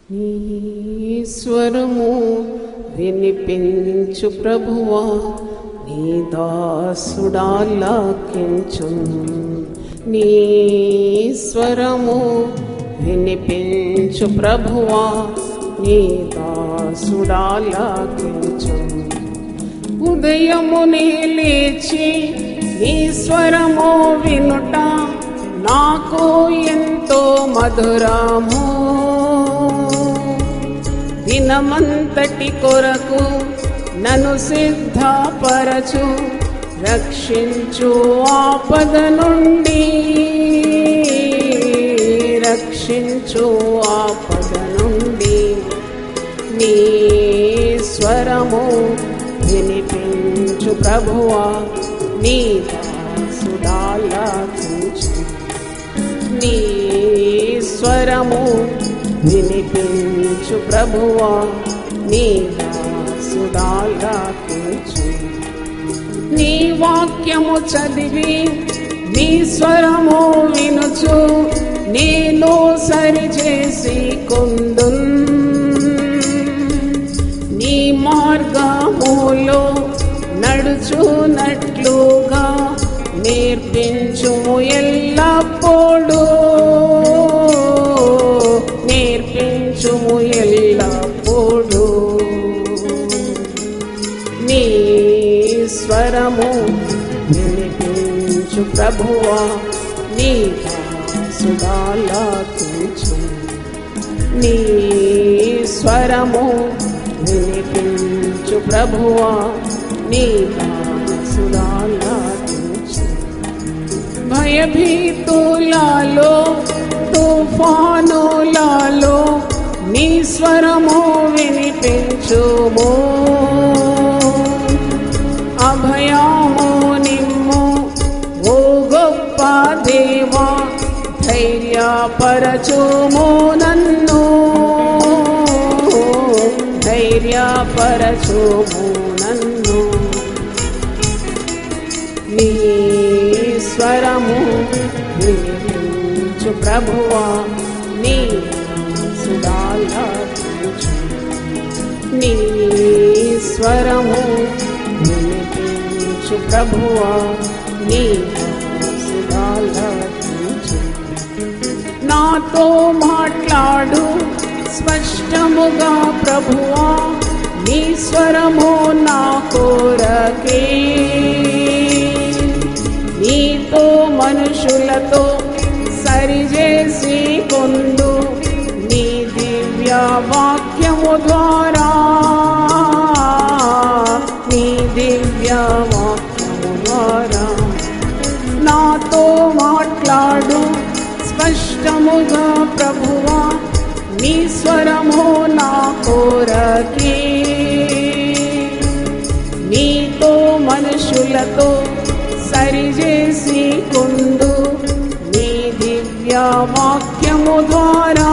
నీ స్వరము వినిపించు ప్రభువా, నీ దాసుడాలాకించు. నీ స్వరము వినిపించు ప్రభువా, నీ దాసుడాలాకించు. ఉదయమునే లేచి నీ స్వరము వినుట నాకు ఎంతో మధురము. దినమంతటి కొరకు నన్ను సిద్ధపరచు, రక్షించు ఆపద నుండి, రక్షించు ఆపద నుండి. నీ స్వరము వినిపించు ప్రభువా, నీ దాసుడాలాకించు. నీ స్వరము వినిపించు ప్రభువా, నీ దాసుడాలాకించు. నీ వాక్యము చదివి నీ స్వరము వినుచు నేను సరిచేసి కొందున్. నీ మార్గములో నడుచునట్లుగా నేర్పించుము ఎల్లప్పుడూ, నేర్పించుము ఎల్లప్పుడూ. నీ స్వరము వినిపించు ప్రభువా, నీ దాసుడాలాకించు. నీ స్వరము వినిపించు ప్రభువా, నీ దాసుడాలాకించు. భయభీతులలో తుఫానులలో నీ స్వరము వినిపించుము. అభయము నిమ్ము ఓ గొప్ప దేవా, ధైర్యపరచుము నన్ను, ధైర్యపరచుము నన్ను. నీ స్వరము వినిపించు ప్రభువా, నీ దాసుడాలాకించు. నీ స్వరము వినిపించు ప్రభువా, నీ దాసుడాలాకించు. నాతో మాట్లాడు స్పష్టముగా ప్రభువా, నీ స్వరము నా కోరకే. నీతో మనుషులతో సరిచేసి కొందు, నీ దివ్య వాక్యము ద్వారా, నీ దివ్య వాక్యము ద్వారా. నాతో మాట్లాడు స్పష్టముగా ప్రభువా, నీ స్వరము నా కోరకే. నీతో మనుషులతో సరిచేసి కొందు, నీ దివ్య వాక్యము ద్వారా,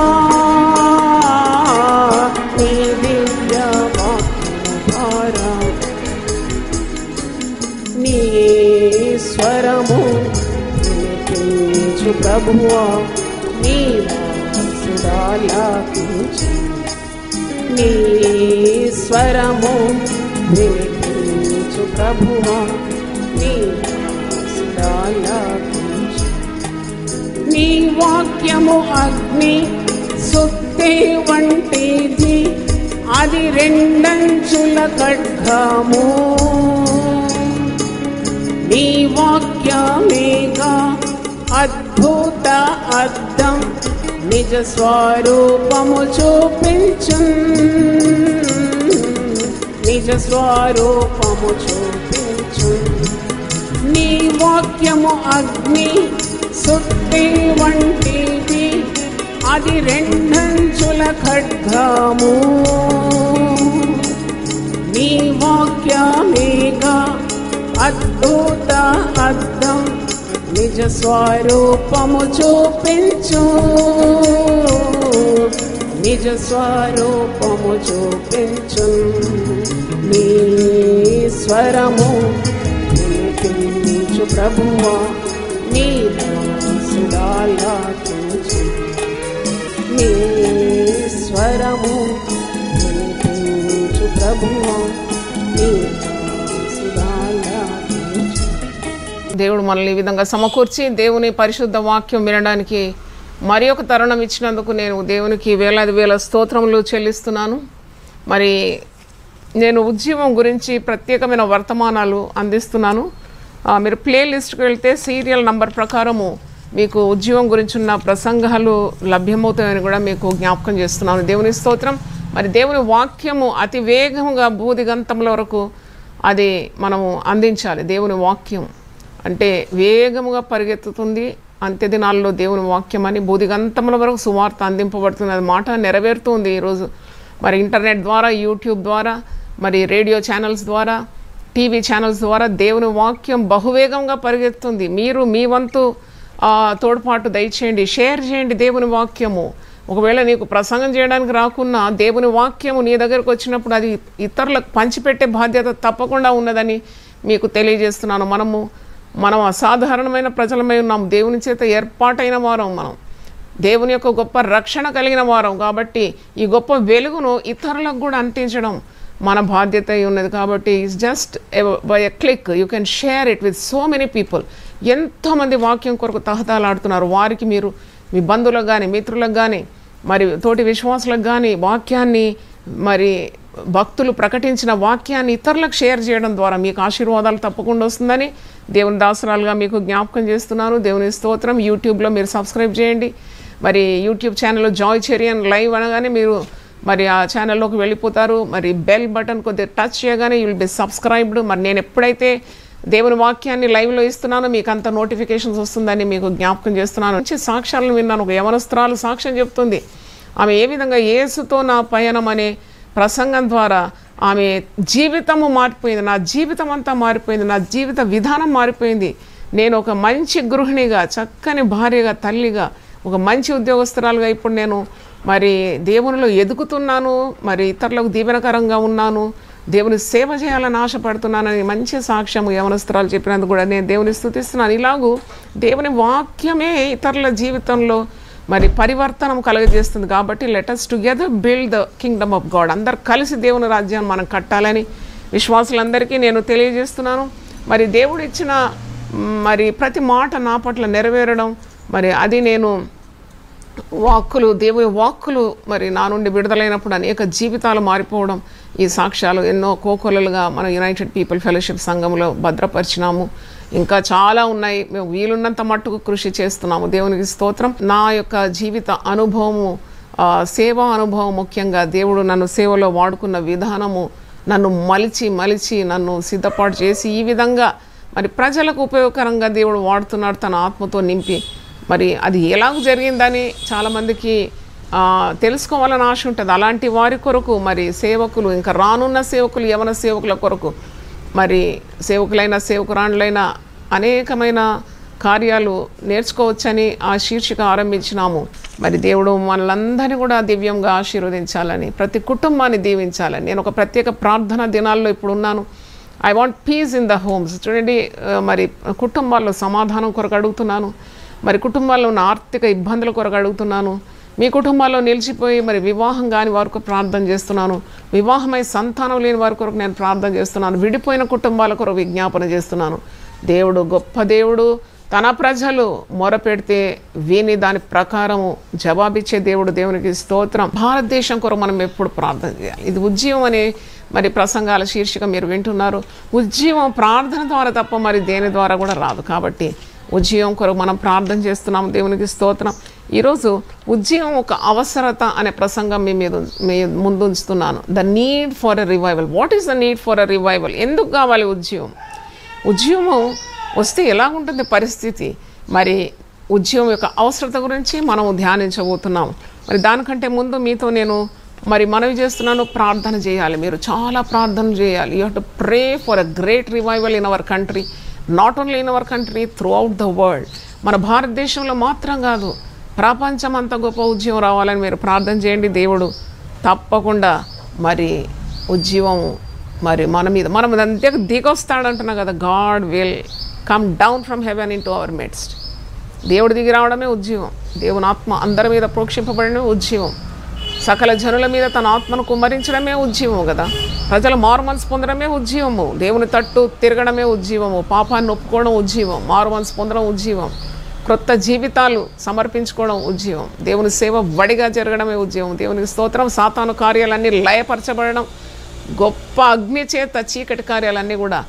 నీ దివ్య వాక్యము ద్వారా. నీ స్వరము వినిపించు ప్రభువా, నీ దాసుడాలాకించు. నీ స్వరము వినిపించు ప్రభువా, నీ దాసుడాలాకించు. నీ వాక్యము అగ్ని సుత్తే వంటిది, అది రెండంచుల ఖడ్గము. నీ వాక్యమేగా అద్భుత అద్దం, నిజ స్వరూపము చూపించు, నిజ స్వరూపము చూపించు. నీ వాక్యము అగ్ని సుత్తి వంటిది, అది రెండంచుల ఖడ్గము. నీ వాక్యమేగా అద్భుత అద్దం, నిజ స్వరూపము చూపించు, నిజ స్వరూపము చూపించు. నీ స్వరము వినిపించు ప్రభువా, నీ దాసుడాలాకించు. నీ స్వరము స్వరము వినిపించు ప్రభువా నీ సుధాలాపించు. దేవుడు మనల్ని ఈ విధంగా సమకూర్చి దేవుని పరిశుద్ధ వాక్యం వినడానికి మరి ఒక తరుణం ఇచ్చినందుకు నేను దేవునికి వేలాది వేల స్తోత్రములు చెల్లిస్తున్నాను. మరి నేను ఉద్యమం గురించి ప్రత్యేకమైన వర్తమానాలు అందిస్తున్నాను. మీరు ప్లేలిస్ట్కి వెళ్తే సీరియల్ నంబర్ ప్రకారము మీకు ఉద్యమం గురించి ఉన్న ప్రసంగాలు లభ్యమవుతాయని కూడా మీకు జ్ఞాపకం చేస్తున్నాను. దేవుని స్తోత్రం. మరి దేవుని వాక్యము అతి వేగంగా భూదిగంతముల వరకు అది మనము అందించాలి. దేవుని వాక్యం అంటే వేగముగా పరిగెత్తుతుంది. అంత్య దినాల్లో దేవుని వాక్యం అని భూదిగంతముల వరకు సువార్త అందింపబడుతుంది. అది మాట నెరవేరుతుంది ఈరోజు. మరి ఇంటర్నెట్ ద్వారా, యూట్యూబ్ ద్వారా, మరి రేడియో ఛానల్స్ ద్వారా, టీవీ ఛానల్స్ ద్వారా దేవుని వాక్యం బహువేగంగా పరిగెత్తుంది. మీరు మీ వంతు తోడ్పాటు దయచేయండి, షేర్ చేయండి దేవుని వాక్యము. ఒకవేళ నీకు ప్రసంగం చేయడానికి రాకున్నా దేవుని వాక్యము నీ దగ్గరకు వచ్చినప్పుడు అది ఇతరులకు పంచిపెట్టే బాధ్యత తప్పకుండా ఉన్నదని మీకు తెలియజేస్తున్నాను. మనం అసాధారణమైన ప్రజలమై ఉన్నాం. దేవుని చేత ఏర్పాటైన వారం మనం. దేవుని యొక్క గొప్ప రక్షణ కలిగిన వారం కాబట్టి ఈ గొప్ప వెలుగును ఇతరులకు కూడా అంటించడం మన బాధ్యత అయి ఉన్నది. కాబట్టి it's just by a click you can share it with so many people. ఎంతోమంది వాక్యం కొరకు తహతలాడుతున్నారు. వారికి మీరు మీ బంధువులకు కానీ, మిత్రులకు కానీ, మరి తోటి విశ్వాసులకు కానీ వాక్యాన్ని, మరి భక్తులు ప్రకటించిన వాక్యాన్ని ఇతరులకు షేర్ చేయడం ద్వారా మీకు ఆశీర్వాదాలు తప్పకుండా వస్తుందని దేవుని దాసరాలుగా మీకు జ్ఞాపకం చేస్తున్నాను. దేవుని స్తోత్రం. యూట్యూబ్లో మీరు సబ్స్క్రైబ్ చేయండి. మరి యూట్యూబ్ ఛానల్లో జాయ్ చెరియన్ లైవ్ అనగానే మీరు మరి ఆ ఛానల్లోకి వెళ్ళిపోతారు. మరి బెల్ బటన్ కొద్దిగా టచ్ చేయగానే యూ విల్ బి సబ్స్క్రైబ్డ్. మరి నేను ఎప్పుడైతే దేవుని వాక్యాన్ని లైవ్లో ఇస్తున్నానో మీకు అంత నోటిఫికేషన్స్ వస్తుందని మీకు జ్ఞాపకం చేస్తున్నాను. మంచి సాక్ష్యాలను విన్నాను. ఒక యవనస్త్రాలు సాక్ష్యం చెప్తుంది. ఆమె ఏ విధంగా యేసుతో నా పయనం అనే ప్రసంగం ద్వారా ఆమె జీవితము మారిపోయింది. నా జీవితం అంతా మారిపోయింది. నా జీవిత విధానం మారిపోయింది. నేను ఒక మంచి గృహిణిగా, చక్కని భార్యగా, తల్లిగా, ఒక మంచి ఉద్యోగస్తురాలుగా ఇప్పుడు నేను మరి దేవునిలో ఎదుగుతున్నాను. మరి ఇతరులకు దీవెనకరంగా ఉన్నాను. దేవుని సేవ చేయాలని ఆశపడుతున్నానని మంచి సాక్ష్యము యవనస్త్రాలు చెప్పినందుకు కూడా నేను దేవుని స్తుతిస్తున్నాను. ఇలాగూ దేవుని వాక్యమే ఇతరుల జీవితంలో మరి పరివర్తనం కలుగజేస్తుంది. కాబట్టి let us together build the kingdom of God. అందరు కలిసి దేవుని రాజ్యాన్ని మనం కట్టాలని విశ్వాసులందరికీ నేను తెలియజేస్తున్నాను. మరి దేవుడు ఇచ్చిన మరి ప్రతి మాట నా పట్ల నెరవేరడం, మరి అది నేను వాక్కులు, దేవుని వాక్కులు మరి నా నుండి విడుదలైనప్పుడు అనేక జీవితాలు మారిపోవడం, ఈ సాక్ష్యాలు ఎన్నో కోకొలలుగా మన యునైటెడ్ పీపుల్ ఫెలోషిప్ సంఘంలో భద్రపరిచినాము. ఇంకా చాలా ఉన్నాయి. మేము వీలున్నంత మట్టుకు కృషి చేస్తున్నాము. దేవునికి స్తోత్రం. నా యొక్క జీవిత అనుభవము, సేవా అనుభవం, ముఖ్యంగా దేవుడు నన్ను సేవలో వాడుకున్న విధానము, నన్ను మలిచి నన్ను సిద్ధపాటు చేసి ఈ విధంగా మరి ప్రజలకు ఉపయోగకరంగా దేవుడు వాడుతున్నాడు తన ఆత్మతో నింపి. మరి అది ఎలాగ జరిగిందని చాలామందికి తెలుసుకోవాలని ఆశ ఉంటుంది. అలాంటి వారి కొరకు మరి సేవకులు, ఇంకా రానున్న సేవకులు, యవన సేవకుల కొరకు మరి సేవకులైన సేవకురాండ్లైన అనేకమైన కార్యాలు నేర్చుకోవచ్చని ఆ శీర్షిక ఆరంభించినాము. మరి దేవుడు మనలందరినీ కూడా దివ్యంగా ఆశీర్వదించాలని, ప్రతి కుటుంబాన్ని దీవించాలని నేను ఒక ప్రత్యేక ప్రార్థన దినాల్లో ఇప్పుడు ఉన్నాను. I want peace in the homes. చూడండి, మరి కుటుంబాల్లో సమాధానం కొరకు అడుగుతున్నాను. మరి కుటుంబాల్లో ఉన్న ఆర్థిక ఇబ్బందుల కొరకు అడుగుతున్నాను. మీ కుటుంబాల్లో నిలిచిపోయి మరి వివాహం కాని వారి కొరకు ప్రార్థన చేస్తున్నాను. వివాహమై సంతానం లేని వారి కొరకు నేను ప్రార్థన చేస్తున్నాను. విడిపోయిన కుటుంబాల కొరకు విజ్ఞాపన చేస్తున్నాను. దేవుడు గొప్ప దేవుడు. తన ప్రజలు మొరపెడితే విని దాని ప్రకారము జవాబిచ్చే దేవుడు. దేవునికి స్తోత్రం. భారతదేశం కొరకు మనం ఎప్పుడు ప్రార్థన చేయాలి. ఇది ఉజ్జీవం అనే మరి ప్రసంగాల శీర్షిక మీరు వింటున్నారు. ఉజ్జీవం ప్రార్థన ద్వారా తప్ప మరి దేని ద్వారా కూడా రాదు. కాబట్టి ఉజ్జీవం కొరకు మనం ప్రార్థన చేస్తున్నాం. దేవునికి స్తోత్రం. ఈరోజు ఉజ్జీవం ఒక అవసరత అనే ప్రసంగం మీ ముందు ఉంచుతున్నాను. The need for a revival. What is the need for a revival? ఎందుకు కావాలి ఉజ్జీవం? ఉజ్జీవం వస్తే ఎలాగుంటుంది పరిస్థితి? మరి ఉజ్జీవం యొక్క అవసరత గురించి మనం ధ్యానించబోతున్నాం. మరి దానికంటే ముందు మీతో నేను మరి మనవి చేస్తున్నాను, ప్రార్థన చేయాలి. మీరు చాలా ప్రార్థన చేయాలి. You have to pray for a great revival in our country. Not only in our country, through out the world. మన భారతదేశంలో మాత్రం కాదు, ప్రపంచం అంత గొప్ప ఉజ్జీవం రావాలని మీరు ప్రార్థన చేయండి. దేవుడు తప్పకుండా మరి ఉజ్జీవం మరి మన అంతే దిగొస్తాడంటున్నా కదా. God will come down from heaven in to our midst. దేవుడు దిగి రావడమే ఉజ్జీవం. దేవుని ఆత్మ అందరి మీద ప్రోక్షింపబడిన ఉజ్జీవం. సకల జనుల మీద తన ఆత్మను కుమ్మరించడమే ఉజ్జీవము కదా. ప్రజల మారుమనసు పొందడమే ఉజ్జీవము. దేవుని తట్టు తిరగడమే ఉజ్జీవము. పాపాన్ని ఒప్పుకోవడం ఉజ్జీవం. మారుమనసు పొందడం ఉజ్జీవం. క్రొత్త జీవితాలు సమర్పించుకోవడం ఉజ్జీవం. దేవుని సేవ వడిగా జరగడమే ఉజ్జీవం. దేవునికి స్తోత్రం. సాతాను కార్యాలన్నీ లయపరచబడడం, గొప్ప అగ్ని చేత చీకటి కార్యాలన్నీ కూడా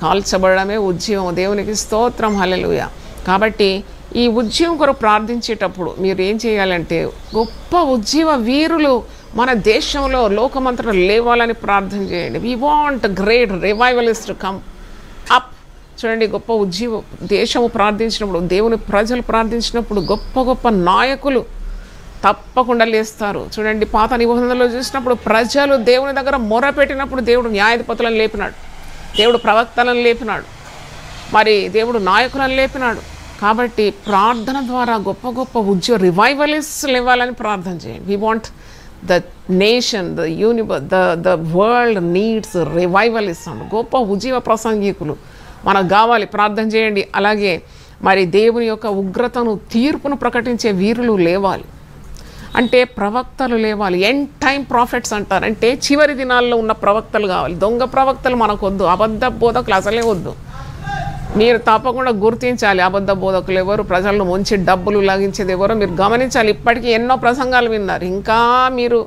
కాల్చబడమే ఉజ్జీవం. దేవునికి స్తోత్రం. హల్లెలూయా. కాబట్టి ఈ ఉజ్జీవం కొరకు ప్రార్థించేటప్పుడు మీరు ఏం చేయాలంటే, గొప్ప ఉజ్జీవ వీరులు మన దేశంలో లోకమంతటా లేవాలని ప్రార్థన చేయండి. We want great revivalist come up. చూడండి, గొప్ప ఉజ్జీవ దేశము ప్రార్థించినప్పుడు, దేవుని ప్రజలు ప్రార్థించినప్పుడు గొప్ప గొప్ప నాయకులు తప్పకుండా లేస్తారు. చూడండి, పాత నిబంధనలో చూసినప్పుడు ప్రజలు దేవుని దగ్గర మొరపెట్టినప్పుడు దేవుడు న్యాయాధిపతులను లేపినాడు, దేవుడు ప్రవక్తలను లేపినాడు, మరి దేవుడు నాయకులను లేపినాడు. కాబట్టి ప్రార్థన ద్వారా గొప్ప గొప్ప ఉజ్జీవ రివైవలిస్ట్ లేవాలని ప్రార్థన చేయండి. We want the nation, the universe, the world needs revivalist and గొప్ప ఉజ్జీవ ప్రసంగికులు మనకు కావాలి. ప్రార్థన చేయండి. అలాగే మరి దేవుని యొక్క ఉగ్రతను, తీర్పును ప్రకటించే వీరులు లేవాలి. అంటే ప్రవక్తలు లేవాలి. ఎండ్ టైం ప్రాఫిట్స్ అంటారు. అంటే చివరి దినాల్లో ఉన్న ప్రవక్తలు కావాలి. దొంగ ప్రవక్తలు మనకు వద్దు. అబద్ధ బోధకులు అసలే వద్దు. మీరు తప్పకుండా గుర్తించాలి అబద్ధ బోధకులు ఎవరు, ప్రజలను ముంచి డబ్బులు లాగించేది ఎవరో మీరు గమనించాలి. ఇప్పటికీ ఎన్నో ప్రసంగాలు విన్నారు. ఇంకా మీరు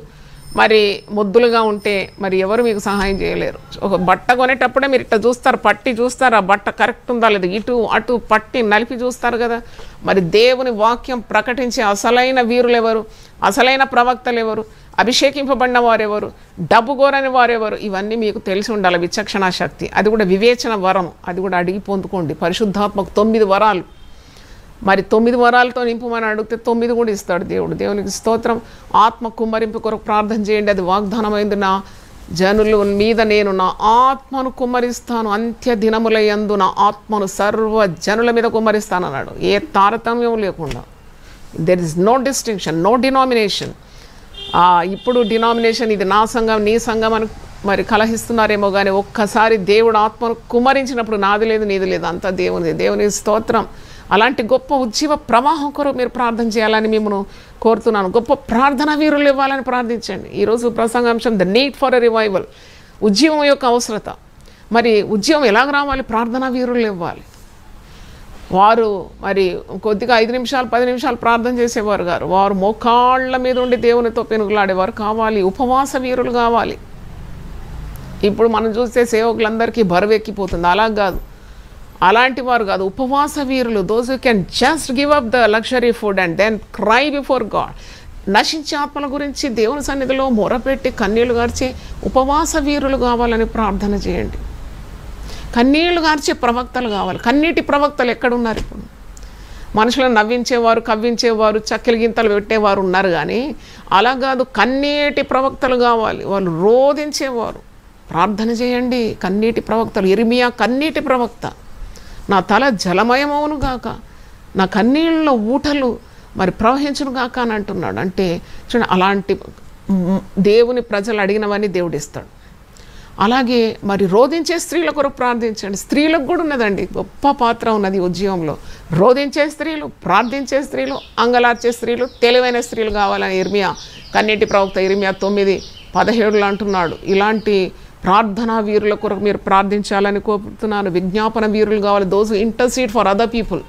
మరి ముద్దులుగా ఉంటే మరి ఎవరు మీకు సహాయం చేయలేరు. ఒక బట్ట కొనేటప్పుడే మీరు ఇట్లా చూస్తారు, పట్టి చూస్తారు, ఆ బట్ట కరెక్ట్ ఉందా లేదా, ఇటు అటు పట్టి నలిపి చూస్తారు కదా. మరి దేవుని వాక్యం ప్రకటించే అసలైన వీరులు ఎవరు, అసలైన ప్రవక్తలు ఎవరు, అభిషేకింపబడిన వారెవరు, డబ్బు కోరని వారెవరు, ఇవన్నీ మీకు తెలిసి ఉండాలి. విచక్షణ శక్తి, అది కూడా వివేచన వరం, అది కూడా అడిగి పొందుకోండి. పరిశుద్ధాత్మకు 9 వరాలు, మరి 9 వరాలతో నింపుమని అడిగితే 9 కూడా ఇస్తాడు దేవుడు. దేవునికి స్తోత్రం. ఆత్మ కుమ్మరింపు కొరకు ప్రార్థన చేయండి. అది వాగ్దానమైంది. నా జనుల మీద నేను నా ఆత్మను కుమ్మరిస్తాను, అంత్య దినముల యందు నా ఆత్మను సర్వ జనుల మీద కుమ్మరిస్తాను అన్నాడు. ఏ తారతమ్యం లేకుండా. There is no distinction, no denomination. ఇప్పుడు డినామినేషన్, ఇది నా సంఘం నీ సంఘం అని మరి కలహిస్తున్నారేమో, కానీ ఒక్కసారి దేవుడు ఆత్మను కుమ్మరించినప్పుడు నాది లేదు నీది లేదు, అంతా దేవునిది. దేవుని స్తోత్రం. అలాంటి గొప్ప ఉజ్జీవ ప్రవాహం కొరకు మీరు ప్రార్థన చేయాలని మిమ్మల్ని కోరుతున్నాను. గొప్ప ప్రార్థనా వీరులు ఇవ్వాలని ప్రార్థించండి. ఈరోజు ప్రసంగాంశం the need for a revival, ఉజ్జీవం యొక్క అవసరత. మరి ఉజ్జీవం ఎలాగ రావాలి? ప్రార్థనా వీరులు ఇవ్వాలి. వారు మరి కొద్దిగా 5 నిమిషాలు 10 నిమిషాలు ప్రార్థన చేసేవారు గారు, వారు మోకాళ్ళ మీద ఉండి దేవునితో పెనుగులాడేవారు కావాలి. ఉపవాస వీరులు కావాలి. ఇప్పుడు మనం చూస్తే సేవకులందరికీ బరువెక్కిపోతుంది. అలా కాదు, అలాంటి వారు కాదు. ఉపవాస వీరులు, those who can just give up the luxury food and then cry before God. నశించే ఆత్మల గురించి దేవుని సన్నిధిలో మొరపెట్టి కన్నీళ్లు గార్చే ఉపవాస వీరులు కావాలని ప్రార్థన చేయండి. కన్నీళ్లు గార్చే ప్రవక్తలు కావాలి. కన్నీటి ప్రవక్తలు ఎక్కడున్నారు ఇప్పుడు? మనుషులను నవ్వించేవారు, కవ్వించేవారు, చక్కెల గింతలు పెట్టేవారు ఉన్నారు, కానీ అలా కాదు. కన్నీటి ప్రవక్తలు కావాలి. వాళ్ళు రోధించేవారు. ప్రార్థన చేయండి. కన్నీటి ప్రవక్తలు. ఇర్మియా కన్నీటి ప్రవక్త. నా తల జలమయమవును గాక, నా కన్నీళ్ళలో ఊటలు మరి ప్రవహించును గాక అని అంటున్నాడు. అంటే చూడండి, అలాంటి దేవుని ప్రజలు అడిగినవన్నీ దేవుడు ఇస్తాడు. అలాగే మరి రోధించే స్త్రీల కొరకు ప్రార్థించండి. స్త్రీలకు కూడా ఉన్నదండి, గొప్ప పాత్ర ఉన్నది ఉద్యమంలో. రోధించే స్త్రీలు, ప్రార్థించే స్త్రీలు, అంగలార్చే స్త్రీలు, తెలివైన స్త్రీలు కావాలని ఇర్మియా కన్నీటి ప్రవక్త ఇర్మియా 9:17 అంటున్నాడు. ఇలాంటి ప్రార్థనా వీరుల కొరకు మీరు ప్రార్థించాలని కోరుతున్నాను. విజ్ఞాపన వీరులు కావాలి. Those intercede for other people.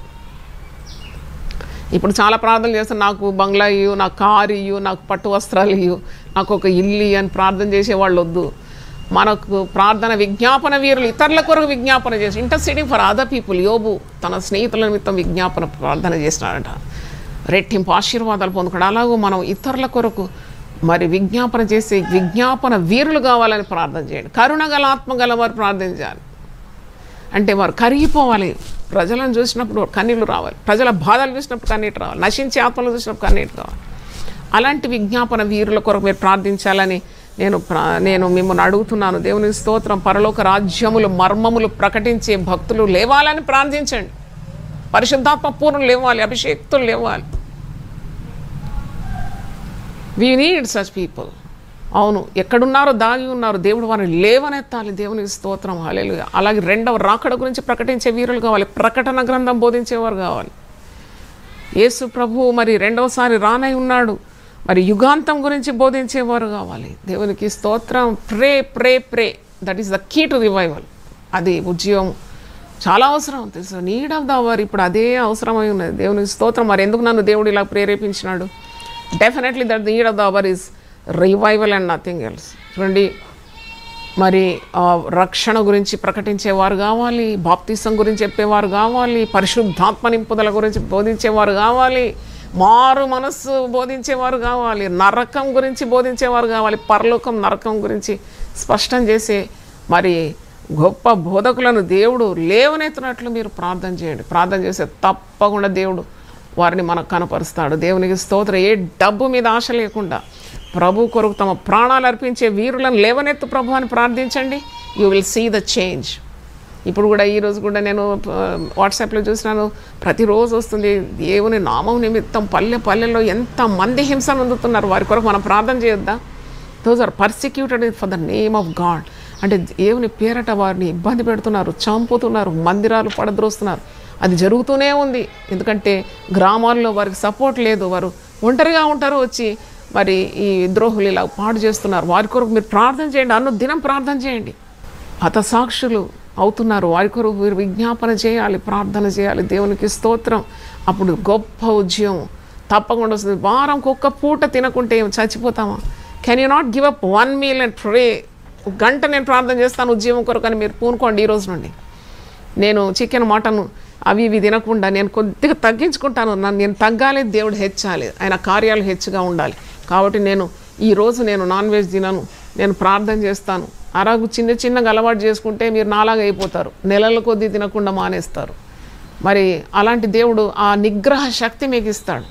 ఇప్పుడు చాలా ప్రార్థనలు చేస్తాను, నాకు బంగ్లా ఇయ్యు, నాకు కారు ఇయ్యు, నాకు పట్టు వస్త్రాలు ఇయ్యు, నాకు ఒక ఇల్లు అని ప్రార్థన చేసేవాళ్ళు వద్దు. మనకు ప్రార్థన విజ్ఞాపన వీరులు, ఇతరుల కొరకు విజ్ఞాపన చేసి ఇంటర్సీడింగ్ ఫర్ అదర్ పీపుల్. యోబు తన స్నేహితుల నిమిత్తం విజ్ఞాపన ప్రార్థన చేసినాడట, రెట్టింపు ఆశీర్వాదాలు పొందుకున్నాడు. అలాగూ మనం ఇతరుల కొరకు మరి విజ్ఞాపన చేసి విజ్ఞాపన వీరులు కావాలని ప్రార్థన చేయండి. కరుణగల ఆత్మగల వారు ప్రార్థించాలి. అంటే వారు కరిగిపోవాలి. ప్రజలను చూసినప్పుడు కన్నీళ్ళు రావాలి, ప్రజల బాధలు చూసినప్పుడు కన్నీటి రావాలి, నశించే ఆత్మలు చూసినప్పుడు కన్నీటి రావాలి. అలాంటి విజ్ఞాపన వీరుల కొరకు మీరు ప్రార్థించాలని నేను మిమ్మల్ని అడుగుతున్నాను. దేవుని స్తోత్రం. పరలోక రాజ్యములు మర్మములు ప్రకటించే భక్తులు లేవాలని ప్రార్థించండి. పరిశుద్ధాత్మ పూర్ణులు లేవాలి, అభిషేక్తులు లేవాలి. We need such people. అవును, ఎక్కడున్నారో దాగి ఉన్నారు, దేవుడు వారిని లేవనెత్తాలి. దేవునికి స్తోత్రం. హల్లెలూయా. అలాగే రెండవ రాకడ గురించి ప్రకటించే వీరులు కావాలి. ప్రకటన గ్రంథం బోధించేవారు కావాలి. యేసు ప్రభువు మరి రెండవసారి రానై ఉన్నాడు. మరి యుగాంతం గురించి బోధించేవారు కావాలి. దేవునికి స్తోత్రం. Pray pray pray, that is the key to revival. అది ఉద్యోగం చాలా అవసరం, తెలుసు. నీడ్ ఆఫ్ ద అవర్ ఇప్పుడు అదే అవసరమై ఉన్నది. దేవునికి స్తోత్రం. మరి ఎందుకు నన్ను దేవుడు ఇలా ప్రేరేపించినాడు? Definitely that need of the hour is revival and nothing else. చూడండి, మరి రక్షణ గురించి ప్రకటించేవారు కావాలి, బాప్తిసం గురించి చెప్పేవారు కావాలి, పరిశుద్ధాత్మ నింపుదల గురించి బోధించేవారు కావాలి, మారు మనస్సు బోధించేవారు కావాలి, నరకం గురించి బోధించేవారు కావాలి, పరలోకం నరకం గురించి స్పష్టం చేసే మరి గొప్ప బోధకులను దేవుడు లేవనెత్తినట్లు మీరు ప్రార్థన చేయండి. ప్రార్థన చేస్తే తప్పకుండా దేవుడు వారిని మనకు కనపరుస్తాడు. దేవునికి స్తోత్రం. ఏ డబ్బు మీద ఆశ లేకుండా ప్రభు కొరకు తమ ప్రాణాలు అర్పించే వీరులను లేవనెత్తు ప్రభు అని ప్రార్థించండి. You will see the change. ఇప్పుడు కూడా ఈరోజు కూడా నేను వాట్సాప్లో చూసినాను, ప్రతిరోజు వస్తుంది, దేవుని నామం నిమిత్తం పల్లెల్లో ఎంతమంది హింసను అందుతున్నారు. వారి కొరకు మనం ప్రార్థన చేయొద్దా? Those are persecuted for the name of God. అంటే దేవుని పేరట వారిని ఇబ్బంది పెడుతున్నారు, చంపుతున్నారు, మందిరాలు పడద్రోస్తున్నారు. అది జరుగుతూనే ఉంది. ఎందుకంటే గ్రామాల్లో వారికి సపోర్ట్ లేదు, వారు ఒంటరిగా ఉంటారు. వచ్చి మరి ఈ ద్రోహులు ఇలా పాడు చేస్తున్నారు. వారి కొరకు మీరు ప్రార్థన చేయండి, అనుదినం ప్రార్థన చేయండి. హతసాక్షులు అవుతున్నారు, వారి కొరకు మీరు విజ్ఞాపన చేయాలి, ప్రార్థన చేయాలి. దేవునికి స్తోత్రం. అప్పుడు గొప్ప ఉద్యమం తప్పకుండా వస్తుంది. వారంకి ఒక్క పూట తినకుంటే చచ్చిపోతామా? Can you not give up 1 meal and pray? గంట నేను ప్రార్థన చేస్తాను ఉద్యమం కొరకు అని మీరు పూనుకోండి. ఈ రోజు నుండి నేను చికెన్, మటన్ అవి ఇవి తినకుండా నేను కొద్దిగా తగ్గించుకుంటాను. నేను తగ్గాలి, దేవుడు హెచ్చాలి, ఆయన కార్యాలు హెచ్చుగా ఉండాలి. కాబట్టి ఈరోజు నేను నాన్ వెజ్ తినను, నేను ప్రార్థన చేస్తాను. అలాగూ చిన్నగా అలవాటు చేసుకుంటే మీరు నాలాగా అయిపోతారు, నెలల కొద్దీ తినకుండా మానేస్తారు. మరి అలాంటి దేవుడు ఆ నిగ్రహ శక్తి మీకు ఇస్తాడు.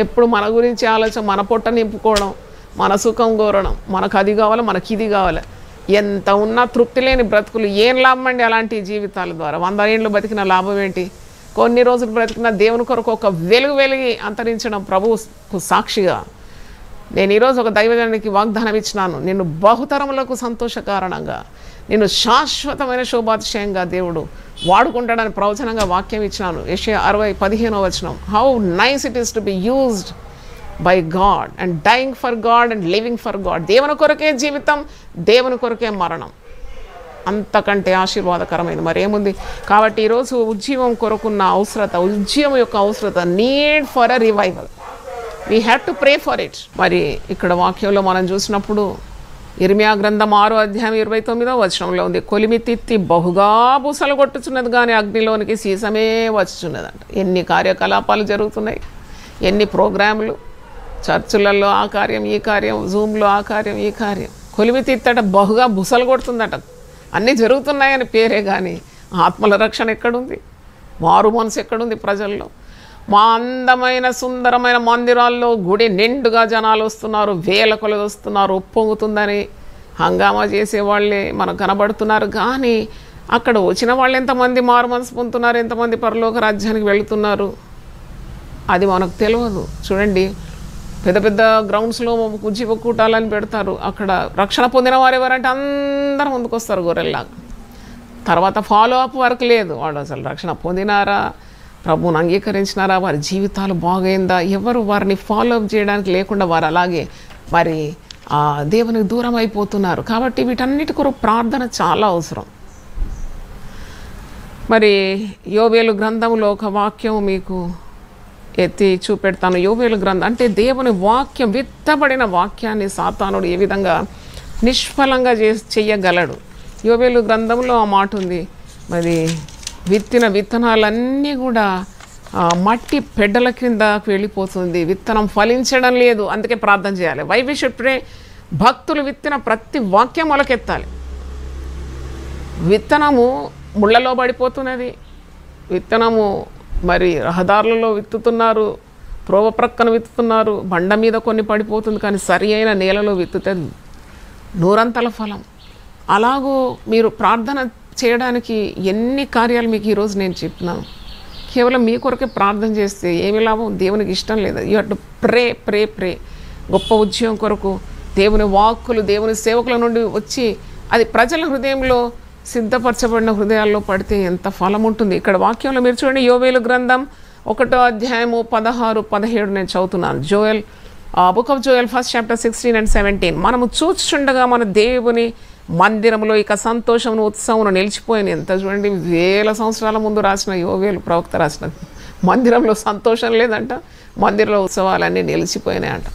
ఎప్పుడు మన గురించి ఆలోచన, మన పొట్ట నింపుకోవడం, మన సుఖం కోరడం, మనకు అది కావాలి, మనకి ఇది కావాలి, ఎంత ఉన్నా తృప్తి లేని బ్రతుకులు ఏం లాభం అండి అలాంటి జీవితాల ద్వారా? 100 ఏళ్ళు బతికిన లాభం ఏంటి? కొన్ని రోజులు బ్రతికిన దేవుని కొరకు ఒక వెలిగి అంతరించడం ప్రభువుకు సాక్షిగా. నేను ఈరోజు ఒక దైవజనునికి వాగ్దానం ఇచ్చినాను, నిన్ను బహుతరములకు సంతోష కారణంగా, నిన్ను శాశ్వతమైన శోభాతిశయంగా దేవుడు వాడుకుంటాడని ప్రవచనంగా వాక్యం ఇచ్చినాను. యెషయా 60:15 how nice it is to be used by God and dyeing for God and living for God. దేవుని కొరకే జీవితం, దేవుని కొరకే మరణం. అంతకంటే ఆశీర్వాదకరమైనది మరేముంది? కాబట్టి ఈరోజు ఉద్యమం కొరకున్న అవసరత, ఉద్యమం యొక్క అవసరత, need for a revival. We have to pray for it. మరి ఇక్కడ వాక్యంలో మనం చూసినప్పుడు ఇర్మియా గ్రంథం 6:29 ఉంది, కొలిమి తిత్తి బహుగా బుసలు కొట్టుచున్నది కానీ అగ్నిలోనికి సీసమే వచ్చుచున్నదంట. ఎన్ని కార్యకలాపాలు జరుగుతున్నాయి, ఎన్ని ప్రోగ్రాములు, చర్చులలో ఆ కార్యం ఈ కార్యం, జూమ్లో ఆ కార్యం ఈ కార్యం. కొలిమి తిత్తట బహుగా బుసలు కొడుతుందట. అన్నీ జరుగుతున్నాయని పేరే కానీ ఆత్మల రక్షణ ఎక్కడుంది? మారు మనసు ఎక్కడుంది ప్రజల్లో? మా అందమైన సుందరమైన మందిరాల్లో గుడి నిండుగా జనాలు వస్తున్నారు, వేల కొలది వస్తున్నారు, ఉప్పొంగుతుందని హంగామా చేసేవాళ్ళే మనకు కనబడుతున్నారు. కానీ అక్కడ వచ్చిన వాళ్ళు ఎంతమంది మారు మనసు పొందుతున్నారు, ఎంతమంది పరలోక రాజ్యానికి వెళుతున్నారు, అది మనకు తెలియదు. చూడండి, పెద్ద పెద్ద గ్రౌండ్స్లో ఉజ్జీవ కూటాలని పెడతారు. అక్కడ రక్షణ పొందిన వారు ఎవరంటే అందరూ ముందుకు వస్తారు గొర్రెల్లాగా. తర్వాత ఫాలో అప్ వర్క్ లేదు. వాళ్ళు అసలు రక్షణ పొందినారా, ప్రభువుని అంగీకరించినారా, వారి జీవితాలు బాగైందా, ఎవరు వారిని ఫాలో అప్ చేయడానికి లేకుండా వారు అలాగే మరి దేవునికి దూరం అయిపోతున్నారు. కాబట్టి వీటన్నిటి కొరకు ప్రార్థన చాలా అవసరం. మరి యోవేలు గ్రంథంలో ఒక వాక్యం మీకు ఎత్తి చూపెడతాను. యోవేలు గ్రంథం అంటే దేవుని వాక్యం, విత్తబడిన వాక్యాన్ని సాతానుడు ఏ విధంగా నిష్ఫలంగా చెయ్యగలడు. యోవేలు గ్రంథంలో ఆ మాట ఉంది, మరి విత్తిన విత్తనాలన్నీ కూడా మట్టి పెడ్డల క్రిందకు వెళ్ళిపోతుంది, విత్తనం ఫలించడం లేదు. అందుకే ప్రార్థన చేయాలి. Why we should pray? భక్తులు విత్తిన ప్రతి వాక్యం మొలకెత్తాలి. విత్తనము ముళ్ళలో పడిపోతున్నది, విత్తనము మరి రహదారులలో విత్తుతున్నారు, ప్రోవ ప్రక్కన విత్తుతున్నారు, బండ మీద కొన్ని పడిపోతుంది, కానీ సరి అయిన నేలలో విత్తుతే 100 ఫలం. అలాగూ మీరు ప్రార్థన చేయడానికి ఎన్ని కార్యాలు మీకు ఈరోజు నేను చెప్పినాను. కేవలం మీ కొరకే ప్రార్థన చేస్తే ఏమి లాభం? దేవునికి ఇష్టం లేదు. You have to pray pray ప్రే. గొప్ప ఉద్యమం కొరకు దేవుని వాక్కులు దేవుని సేవకుల నుండి వచ్చి అది ప్రజల హృదయంలో సిద్ధపరచబడిన హృదయాల్లో పడితే ఎంత ఫలం ఉంటుంది. ఇక్కడ వాక్యంలో మీరు చూడండి, యోవేలు గ్రంథం 1వ అధ్యాయము 16, 17 నేను చదువుతున్నాను. Joel book of Joel 1st chapter 16 and 17. మనము చూచుచుండగా మన దేవుని మందిరంలో ఇక సంతోషమును ఉత్సవమును నిలిచిపోయింది. ఎంత చూడండి, వేల సంవత్సరాల ముందు రాసిన యోవేలు ప్రవక్త రాసినది. మందిరంలో సంతోషం లేదంట, మందిరంలో ఉత్సవాలన్నీ నిలిచిపోయినాయి అంట.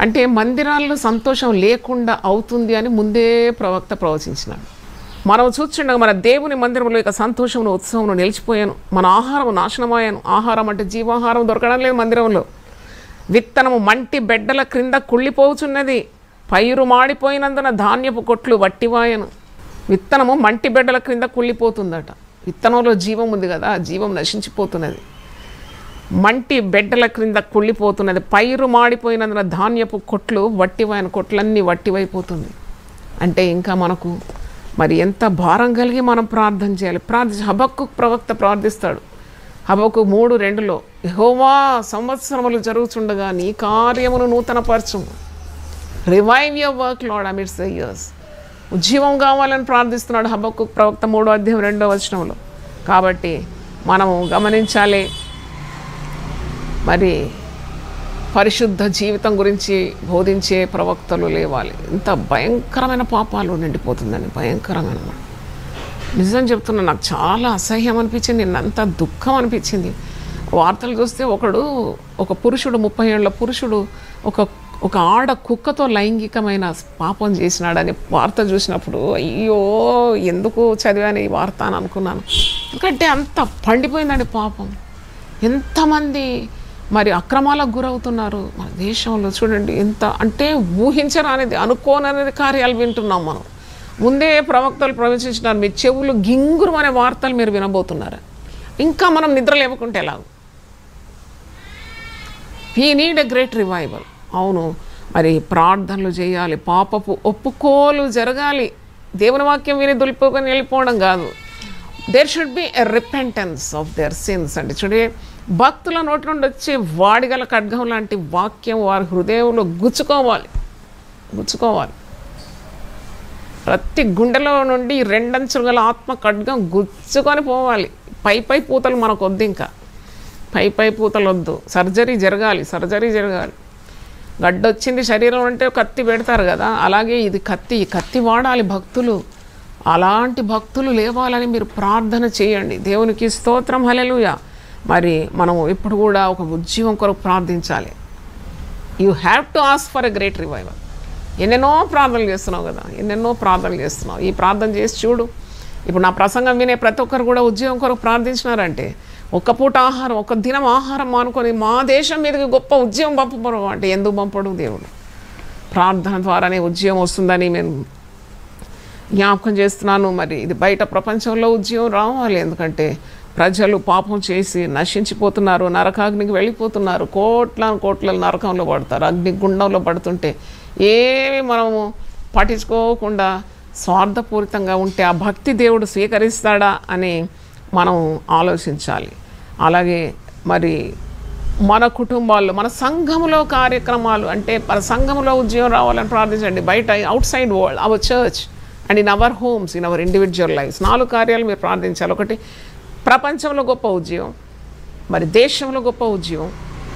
అంటే మందిరాల్లో సంతోషం లేకుండా అవుతుంది అని ముందే ప్రవక్త ప్రవచించినాడు. మనం చూస్తుండగా మన దేవుని మందిరంలో ఇక సంతోషమును ఉత్సవమును నిలిచిపోయాను, మన ఆహారం నాశనమయ్యాను. ఆహారం అంటే జీవాహారం దొరకడం లేదు మందిరంలో. విత్తనము మంటి బెడ్డల క్రింద కుళ్ళిపోచున్నది, పైరు మాడిపోయినందున ధాన్యపు కొట్లు వట్టివాయను. విత్తనము మంటి బెడ్డల క్రింద కుళ్ళిపోతుందట. విత్తనంలో జీవం ఉంది కదా, ఆ జీవం నశించిపోతున్నది. మంటి బెడ్డల క్రింద కుళ్ళిపోతున్నది, పైరు మాడిపోయినందున ధాన్యపు కొట్లు వట్టివాయను. కొట్లన్నీ వట్టివైపోతుంది. అంటే ఇంకా మనకు మరి ఎంత భారం కలిగి మనం ప్రార్థన చేయాలి. హబక్కూకు ప్రవక్త ప్రార్థిస్తాడు. హబక్కూకు 3:2 యెహోవా సంవత్సరములు జరుగుతుండగా నీ కార్యమును నూతనపరచుము. Revive your work Lord amidst the years. ఉజ్జీవం కావాలని ప్రార్థిస్తున్నాడు హబక్కూకు ప్రవక్త 3వ అధ్యాయం 2వ వచనంలో. కాబట్టి మనము గమనించాలి, మరి పరిశుద్ధ జీవితం గురించి బోధించే ప్రవక్తలు లేవాలి. ఇంత భయంకరమైన పాపాలు నిండిపోతుందని, భయంకరమైన. నిజం చెప్తున్నా, నాకు చాలా అసహ్యం అనిపించింది, నిన్నంత దుఃఖం అనిపించింది. వార్తలు చూస్తే ఒక పురుషుడు 30 ఏళ్ల పురుషుడు ఒక ఆడ కుక్కతో లైంగికమైన పాపం చేసినాడని వార్త చూసినప్పుడు అయ్యో ఎందుకు చదివాను ఈ వార్త అని అనుకున్నాను. ఎందుకంటే అంత పండిపోయిందండి పాపం. ఎంతమంది మరి అక్రమాలకు గురవుతున్నారు మన దేశంలో. చూడండి ఎంత అంటే ఊహించరానిది, అనుకోననేది కార్యాలు వింటున్నాం మనం. ముందే ప్రవక్తలు ప్రవచించినారు, మీ చెవులు గింగురు అనే వార్తలు మీరు వినబోతున్నారు. ఇంకా మనం నిద్ర లేవకుంటే ఎలాగో. We need a great revival. అవును, మరి ప్రార్థనలు చేయాలి, పాపపు ఒప్పుకోలు జరగాలి. దేవుని వాక్యం విని దులిపోకొని వెళ్ళిపోవడం కాదు. There should be a repentance of their sins. అంటే చూడే, భక్తుల నోటి నుండి వచ్చే వాడిగల ఖడ్గం లాంటి వాక్యం వారి హృదయంలో గుచ్చుకోవాలి. ప్రతి గుండెలో నుండి 2 అంచులు గల ఆత్మ ఖడ్గం గుచ్చుకొని పోవాలి. పై పూతలు మనకు వద్దు, ఇంకా పై పూతలు వద్దు. సర్జరీ జరగాలి. గడ్డొచ్చింది శరీరం అంటే కత్తి పెడతారు కదా, అలాగే ఇది కత్తి వాడాలి భక్తులు. అలాంటి భక్తులు లేవాలని మీరు ప్రార్థన చేయండి. దేవునికి స్తోత్రం, హల్లెలూయా. మరి మనం ఇప్పుడు కూడా ఒక ఉజ్జీవం కొరకు ప్రార్థించాలి. You have to ask for a great revival. ఎన్నెన్నో ప్రార్థనలు చేస్తున్నావు కదా, ఈ ప్రార్థన చేసి చూడు. ఇప్పుడు నా ప్రసంగం వినే ప్రతి ఒక్కరు కూడా ఉద్యోగం కొరకు ప్రార్థించినారంటే, ఒక్క పూట ఆహారం, ఒక దినం ఆహారం మానుకొని మా దేశం మీదకి గొప్ప ఉద్యమం పంపరు అంటే ఎందుకు పంపడు దేవుడు? ప్రార్థన ద్వారానే ఉద్యమం వస్తుందని నేను జ్ఞాపకం చేస్తున్నాను. మరి ఇది బయట ప్రపంచంలో ఉద్యమం రావాలి. ఎందుకంటే ప్రజలు పాపం చేసి నశించిపోతున్నారు, నరకాగ్నికి వెళ్ళిపోతున్నారు, కోట్ల నరకంలో పడతారు. అగ్నిగుండంలో పడుతుంటే ఏమి మనము పట్టించుకోకుండా స్వార్థపూరితంగా ఉంటే ఆ భక్తి దేవుడు స్వీకరిస్తాడా అని మనం ఆలోచించాలి. అలాగే మరి మన కుటుంబాల్లో, మన సంఘములో కార్యక్రమాలు, అంటే మన సంఘములో ఉద్యోగం రావాలని ప్రార్థించండి. బయట outside world, our church and in our homes, in our individual lives 4 కార్యాలు మీరు ప్రార్థించాలి. ఒకటి, ప్రపంచంలో గొప్ప ఉద్యోగం, మరి దేశంలో గొప్ప ఉద్యోగం,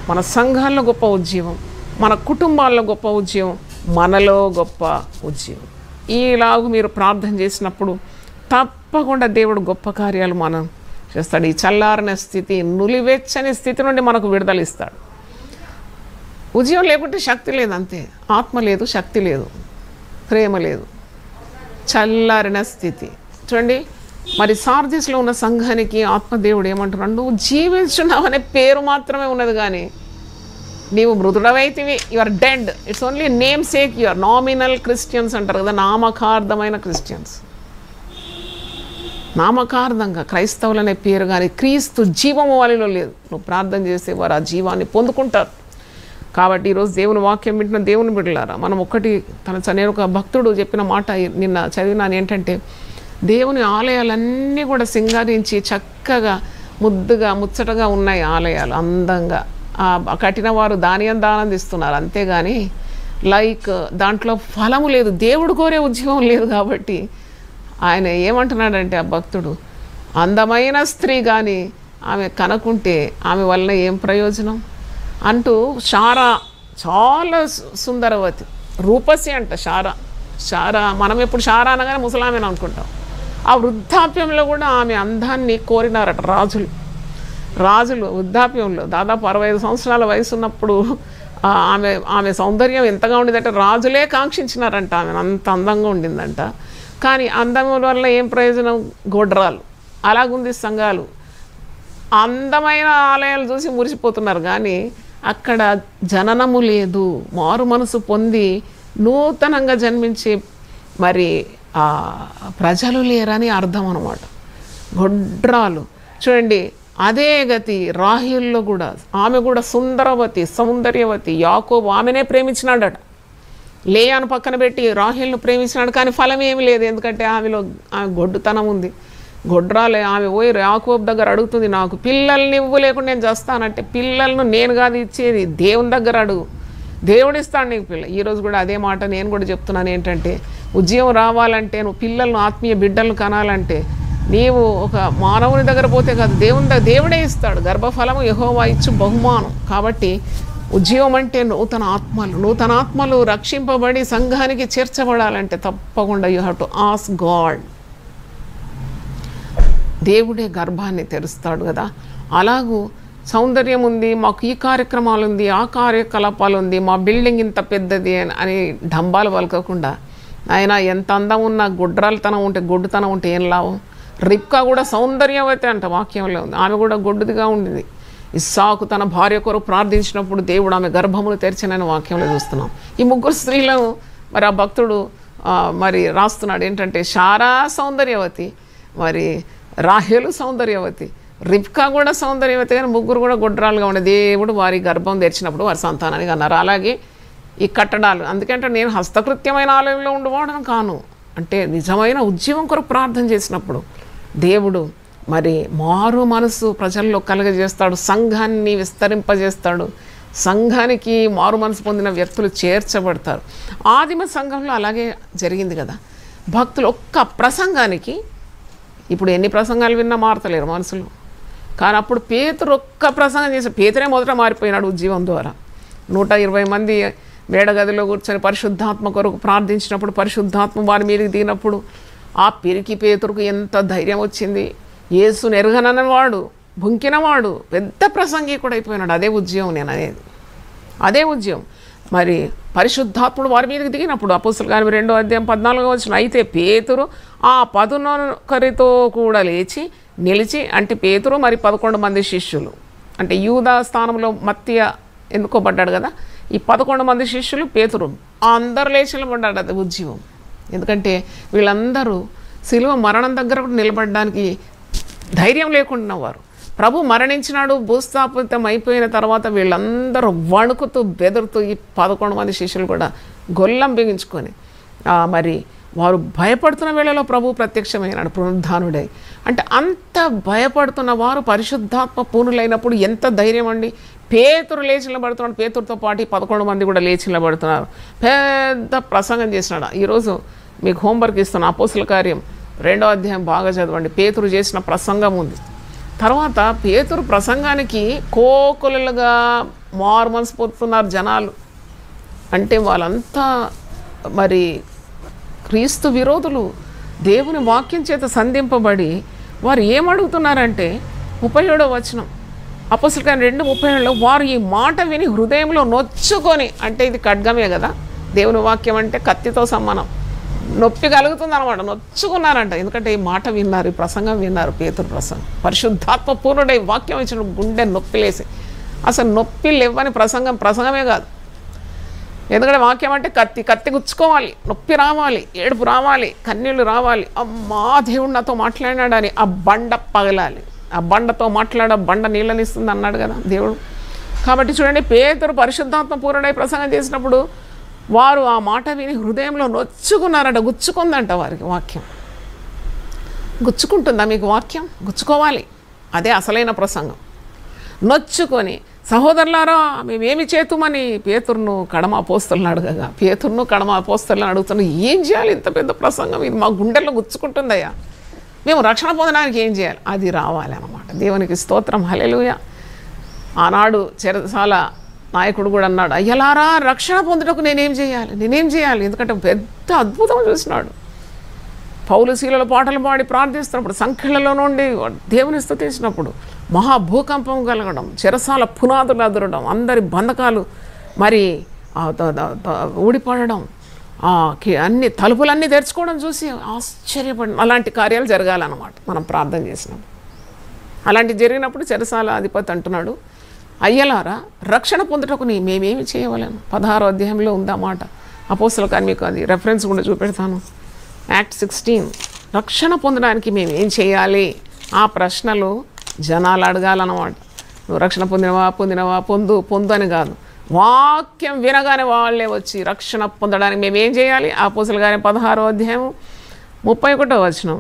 మన సంఘాల్లో గొప్ప ఉద్యోగం, మన కుటుంబాల్లో గొప్ప ఉద్యోగం, మనలో గొప్ప ఉద్యోగం. ఈలాగు మీరు ప్రార్థన చేసినప్పుడు తప్పకుండా దేవుడు గొప్ప కార్యాలు మనం చేస్తాడు. ఈ చల్లారిన స్థితి, నులివెచ్చని స్థితి నుండి మనకు విడుదల ఇస్తాడు. ఉద్యోగం లేకుంటే శక్తి లేదు, అంతే. ఆత్మ లేదు, శక్తి లేదు, ప్రేమ లేదు, చల్లారిన స్థితి. చూడండి, మరి సార్దీస్లో ఉన్న సంఘానికి ఆత్మదేవుడు ఏమంటున్నాడు? నువ్వు జీవించున్నావనే పేరు మాత్రమే ఉన్నది, కానీ నీవు మృదుడవైతివి. You are dead. It's only namesake. You are nominal Christians అంటారు కదా, నామకార్థమైన క్రిస్టియన్స్. నామకార్థంగా క్రైస్తవులనే పేరు, కానీ క్రీస్తు జీవము వారిలో లేదు. నువ్వు ప్రార్థన చేసే వారు ఆ జీవాన్ని పొందుకుంటారు. కాబట్టి ఈరోజు దేవుని వాక్యం వింటున్న దేవుని బిడ్డలారా, మనం నేను ఒక భక్తుడు చెప్పిన మాట నిన్న చదివినాను. ఏంటంటే, దేవుని ఆలయాలన్నీ కూడా సింగారించి చక్కగా ముద్దుగా ముచ్చటగా ఉన్నాయి ఆలయాలు, అందంగా. కట్టిన వారు దానందిస్తున్నారు, అంతేగాని దాంట్లో ఫలము లేదు, దేవుడు కోరే ఉద్యోగం లేదు. కాబట్టి ఆయన ఏమంటున్నాడంటే, ఆ భక్తుడు, అందమైన స్త్రీ కానీ ఆమె కనుకుంటే ఆమె వల్ల ఏం ప్రయోజనం అంటూ శారా చాలా సుందరవతి, రూపసి అంట శారా. మనం ఎప్పుడు శారా అనగానే ముసలామెను అనుకుంటాం. ఆ వృద్ధాప్యంలో కూడా ఆమె అందాన్ని కోరినారట రాజులు. వృద్ధాప్యంలో దాదాపు 65 సంవత్సరాల వయసు ఉన్నప్పుడు ఆమె సౌందర్యం ఎంతగా ఉండేదంటే రాజులే కాంక్షించినారంట ఆమెను, అంత అందంగా ఉండిందంట. కానీ అందం వల్ల ఏం ప్రయోజనం? గొడ్రాలు. అలాగుంది సంఘాలు. అందమైన ఆలయాలు చూసి మురిసిపోతున్నారు, కానీ అక్కడ జననము లేదు, మారు మనసు పొంది నూతనంగా జన్మించే మరి ప్రజలు లేరని అర్థం అన్నమాట. గొడ్రాలు చూడండి. అదే గతి రాహేలులో కూడా. ఆమె కూడా సుందరవతి, సౌందర్యవతి. యాకోబు ఆమెనే ప్రేమించినాడట, లేయాను పక్కన పెట్టి రాహేలును ప్రేమించినాడు, కానీ ఫలం ఏమి లేదు. ఎందుకంటే ఆమెలో ఆమె గొడ్డుతనం ఉంది. గొడ్రాలే. ఆమె పోయి యాకోబు దగ్గర అడుగుతుంది, నాకు పిల్లల్ని ఇవ్వు లేకుండా నేను చేస్తానంటే, పిల్లలను నేను కాదు ఇచ్చేది, దేవుని దగ్గర అడుగు, దేవుడిస్తాడు నీకు పిల్ల. ఈరోజు కూడా అదే మాట నేను కూడా చెప్తున్నాను. ఏంటంటే ఉద్యోగం రావాలంటే, నువ్వు పిల్లలను ఆత్మీయ బిడ్డలను కనాలంటే నీవు ఒక మానవుని దగ్గర పోతే కాదు, దేవుడే ఇస్తాడు. గర్భఫలము యెహోవా ఇచ్చు బహుమానం. కాబట్టి ఉద్యోగం అంటే నూతన ఆత్మలు రక్షింపబడి సంఘానికి చేర్చబడాలంటే తప్పకుండా you have to ask God. దేవుడే గర్భాన్ని తెరుస్తాడు కదా. అలాగూ సౌందర్యం ఉంది, మాకు ఈ కార్యక్రమాలు ఉంది, ఆ కార్యకలాపాలు ఉంది, మా బిల్డింగ్ ఇంత పెద్దది అని డంబాలు పలకకుండా, ఆయన ఎంత అందం ఉన్నా గొడ్రాలతనం ఉంటే, గొడ్డుతనం ఉంటే ఏం లాభం? రిబ్కా కూడా సౌందర్యవతి అంట, వాక్యంలో ఉంది. ఆమె కూడా గొడ్డుదిగా ఉండింది. ఇస్సాకు తన భార్య కొరకు ప్రార్థించినప్పుడు దేవుడు ఆమె గర్భమును తెరిచినని వాక్యంలో చూస్తున్నాం. ఈ ముగ్గురు స్త్రీలను మరి ఆ భక్తుడు మరి రాస్తున్నాడు. ఏంటంటే శారా సౌందర్యవతి, మరి రాహేలు సౌందర్యవతి, రిబ్కా కూడా సౌందర్యవతి, కానీ ముగ్గురు కూడా గొడ్రాలుగా ఉండే. దేవుడు వారి గర్భం తెరిచినప్పుడు వారి సంతానానికి అన్నారు. అలాగే ఈ కట్టడాలు. అందుకంటే నేను హస్తకృత్యమైన ఆలయంలో ఉండవాడను కాను, అంటే నిజమైన ఉద్యమం కొరకు ప్రార్థన చేసినప్పుడు దేవుడు మరి మారు మనసు ప్రజల్లో కలుగజేస్తాడు, సంఘాన్ని విస్తరింపజేస్తాడు, సంఘానికి మారు మనసు పొందిన వ్యక్తులు చేర్చబడతారు. ఆదిమ సంఘంలో అలాగే జరిగింది కదా. భక్తులు ఒక్క ప్రసంగానికి, ఇప్పుడు ఎన్ని ప్రసంగాలు విన్నా మారతలేరు మనుషులు, కానీ అప్పుడు పేతురు ఒక్క ప్రసంగం చేసి, పేతురే మొదట మారిపోయినాడు ఉద్యమం ద్వారా. 120 మంది మేడగదిలో కూర్చొని పరిశుద్ధాత్మ కొరకు ప్రార్థించినప్పుడు, పరిశుద్ధాత్మ వారి మీదకి దిగినప్పుడు ఆ పిరికి పేతురుకు ఎంత ధైర్యం వచ్చింది. యేసును ఎరగనన్నవాడు, బుంకినవాడు పెద్ద ప్రసంగికుడు అయిపోయినాడు. అదే ఉద్యమం నేను అనేది, అదే ఉద్యమం. మరి పరిశుద్ధాత్ముడు వారి మీదకి దిగినప్పుడు అపోస్తలుల కార్యములు 2వ అధ్యాయం 14వ వచనం, అయితే పేతురు ఆ 11 కూడా లేచి నిలిచి, అంటే పేతురు మరి 11 మంది శిష్యులు, అంటే యూదా స్థానంలో మత్తయి ఎన్నుకోబడ్డాడు కదా, ఈ 11 మంది శిష్యులు పేతురు అందరు లేచి నిలబడ్డాడు. అది ఉద్యమం. ఎందుకంటే వీళ్ళందరూ శిలువ మరణం దగ్గర నిలబడడానికి ధైర్యం లేకుండా వారు. ప్రభు మరణించినాడు, భూస్థాపితం అయిపోయిన తర్వాత వీళ్ళందరూ వణుకుతూ బెదురుతూ ఈ 11 మంది శిష్యులు కూడా గొల్లం బిగించుకొని మరి వారు భయపడుతున్న వేళలో ప్రభు ప్రత్యక్షమైనాడు పునరుద్ధానుడై. అంటే అంత భయపడుతున్న వారు పరిశుద్ధాత్మ పూర్ణులైనప్పుడు ఎంత ధైర్యం అండి. పేతురు లేచి నిలబడుతున్నాడు, పేతురుతో పాటు 11 మంది కూడా లేచి నిలబడుతున్నారు. పెద్ద ప్రసంగం చేసినాడు. ఈరోజు మీకు హోంవర్క్ ఇస్తాను. అపోస్తలుల కార్యం 2వ అధ్యాయం బాగా చదవండి. పేతురు చేసిన ప్రసంగం ఉంది. తర్వాత పేతురు ప్రసంగానికి కోకొలలుగా మారు మనసు పొందుతున్నారు జనాలు. అంటే వాళ్ళంతా మరి క్రీస్తు విరోధులు, దేవుని వాక్యం చేత సంధింపబడి వారు ఏమడుగుతున్నారంటే 37వ వచనం అపోస్తలుల కార్యం 2:37లో, వారు ఈ మాట విని హృదయంలో నొచ్చుకొని, అంటే ఇది ఖడ్గమే కదా, దేవుని వాక్యం అంటే కత్తితో సమానం, నొప్పి కలుగుతుంది అనమాట, నొచ్చుకున్నారంట. ఎందుకంటే ఈ మాట విన్నారు, ఈ ప్రసంగం విన్నారు. పేతురు ప్రసంగం పరిశుద్ధాత్మ పూర్ణుడై వాక్యం ఇచ్చిన గుండె నొప్పిలేసి, అసలు నొప్పి లేవని ప్రసంగమే కాదు. ఎందుకంటే వాక్యం అంటే కత్తి గుచ్చుకోవాలి, నొప్పి రావాలి, ఏడుపు రావాలి, కన్నీళ్ళు రావాలి. అమ్మా దేవుడు నాతో మాట్లాడినాడని ఆ బండ పగలాలి. ఆ బండతో బండ నీళ్ళనిస్తుంది అన్నాడు కదా దేవుడు. కాబట్టి చూడండి, పేతురు పరిశుద్ధాత్మ పూర్ణుడై ప్రసంగం చేసినప్పుడు వారు ఆ మాట విని హృదయంలో నొచ్చుకున్నారంట. గుచ్చుకుందంట వారికి వాక్యం. గుచ్చుకుంటుందా మీకు వాక్యం? గుచ్చుకోవాలి. అదే అసలైన ప్రసంగం. నొచ్చుకొని, సహోదరులారా మేమేమి చేతుమని పేతురును కడమ అపోస్తలుని అడగగా, పేతురును కడమ అపోస్తలుని అడుగుతున్నా, ఏం చేయాలి ఇంత పెద్ద ప్రసంగం, ఇది మా గుండెల్లో గుచ్చుకుంటుందయ్యా. మేము రక్షణ పొందడానికి ఏం చేయాలి? అది రావాలి అన్నమాట. దేవునికి స్తోత్రం, హల్లెలూయా. ఆనాడు చెరసాల నాయకుడు కూడా అన్నాడు, అయ్యలారా రక్షణ పొందుటకు నేనేం చేయాలి? ఎందుకంటే పెద్ద అద్భుతం చూసినాడు. పౌలు శీలలో పాటలు పాడి ప్రార్థిస్తున్నప్పుడు, సంఖ్యలలో నుండి దేవుని స్తుతించినప్పుడు మహాభూకంపం కలగడం, చెరసాల పునాదులు అదరడం, అందరి బంధకాలు మరి ఊడిపడడం, అన్ని తలుపులన్నీ తెరుచుకోవడం చూసి ఆశ్చర్యపడి, అలాంటి కార్యాలు జరగాలన్నమాట మనం ప్రార్థన చేసినాం. అలాంటి జరిగినప్పుడు చెరసాల అధిపతి అంటున్నాడు, అయ్యలారా రక్షణ పొందుటకు మేమేమి చేయవలేము? 16వ అధ్యాయంలో ఉందన్నమాట. అపోస్తల కార్మికు అది రెఫరెన్స్ కూడా చూపెడతాను. యాక్ట్ 16. రక్షణ పొందడానికి మేము ఏం చేయాలి? ఆ ప్రశ్నలు జనాలు అడగాలన్నమాట. నువ్వు రక్షణ పొందినవా పొందు అని కాదు. వాక్యం వినగానే వాళ్ళే వచ్చి రక్షణ పొందడానికి మేము ఏం చేయాలి? అపోస్తల కార్యం 16వ అధ్యాయం 31వ వచనం.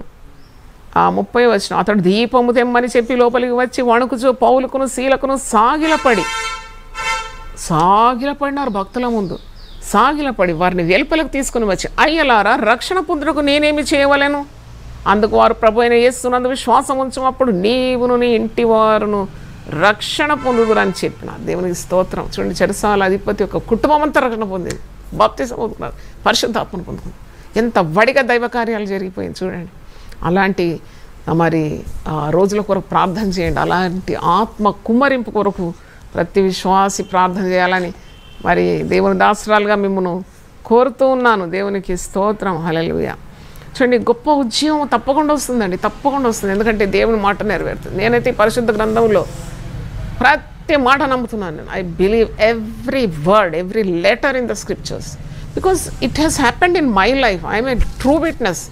ఆ 30వ వచనం, అతడు దీపము తెమ్మని చెప్పి లోపలికి వచ్చి వణుకుచు పౌలుకును శీలకును సాగిలపడినారు భక్తుల ముందు. సాగిలపడి వారిని వెలుపలకు తీసుకుని వచ్చి, అయ్యలారా రక్షణ పొందుటకు నేనేమి చేయవలెను? అందుకు వారు ప్రభు అయిన యేసునందు విశ్వాసం ఉంచినప్పుడు నీవును నీ ఇంటి వారును రక్షణ పొందుదురని చెప్పిన. దేవునికి స్తోత్రం. చూడండి, చెరసాల అధిపతి యొక్క కుటుంబం అంతా రక్షణ పొందేది, బాప్తిసం పొందుకున్నారు, పరిశుద్ధాత్మను పొందుకున్నారు. ఎంత వడిగా దైవ కార్యాలు జరిగిపోయింది చూడండి. అలాంటి మరి రోజుల కొరకు ప్రార్థన చేయండి. అలాంటి ఆత్మ కుమ్మరింపు కొరకు ప్రతి విశ్వాసి ప్రార్థన చేయాలని మరి దేవుని దాసరాలుగా మిమ్మల్ని కోరుతూ ఉన్నాను. దేవునికి స్తోత్రం, హల్లెలూయా. చూడండి, గొప్ప ఉద్యమం తప్పకుండా వస్తుందండి, తప్పకుండా వస్తుంది. ఎందుకంటే దేవుని మాట నెరవేరుతుంది. నేనైతే పరిశుద్ధ గ్రంథంలో ప్రతి మాట నమ్ముతున్నాను. నేను I believe every word, every letter in the scriptures, because it has happened in my life. I'm a true witness.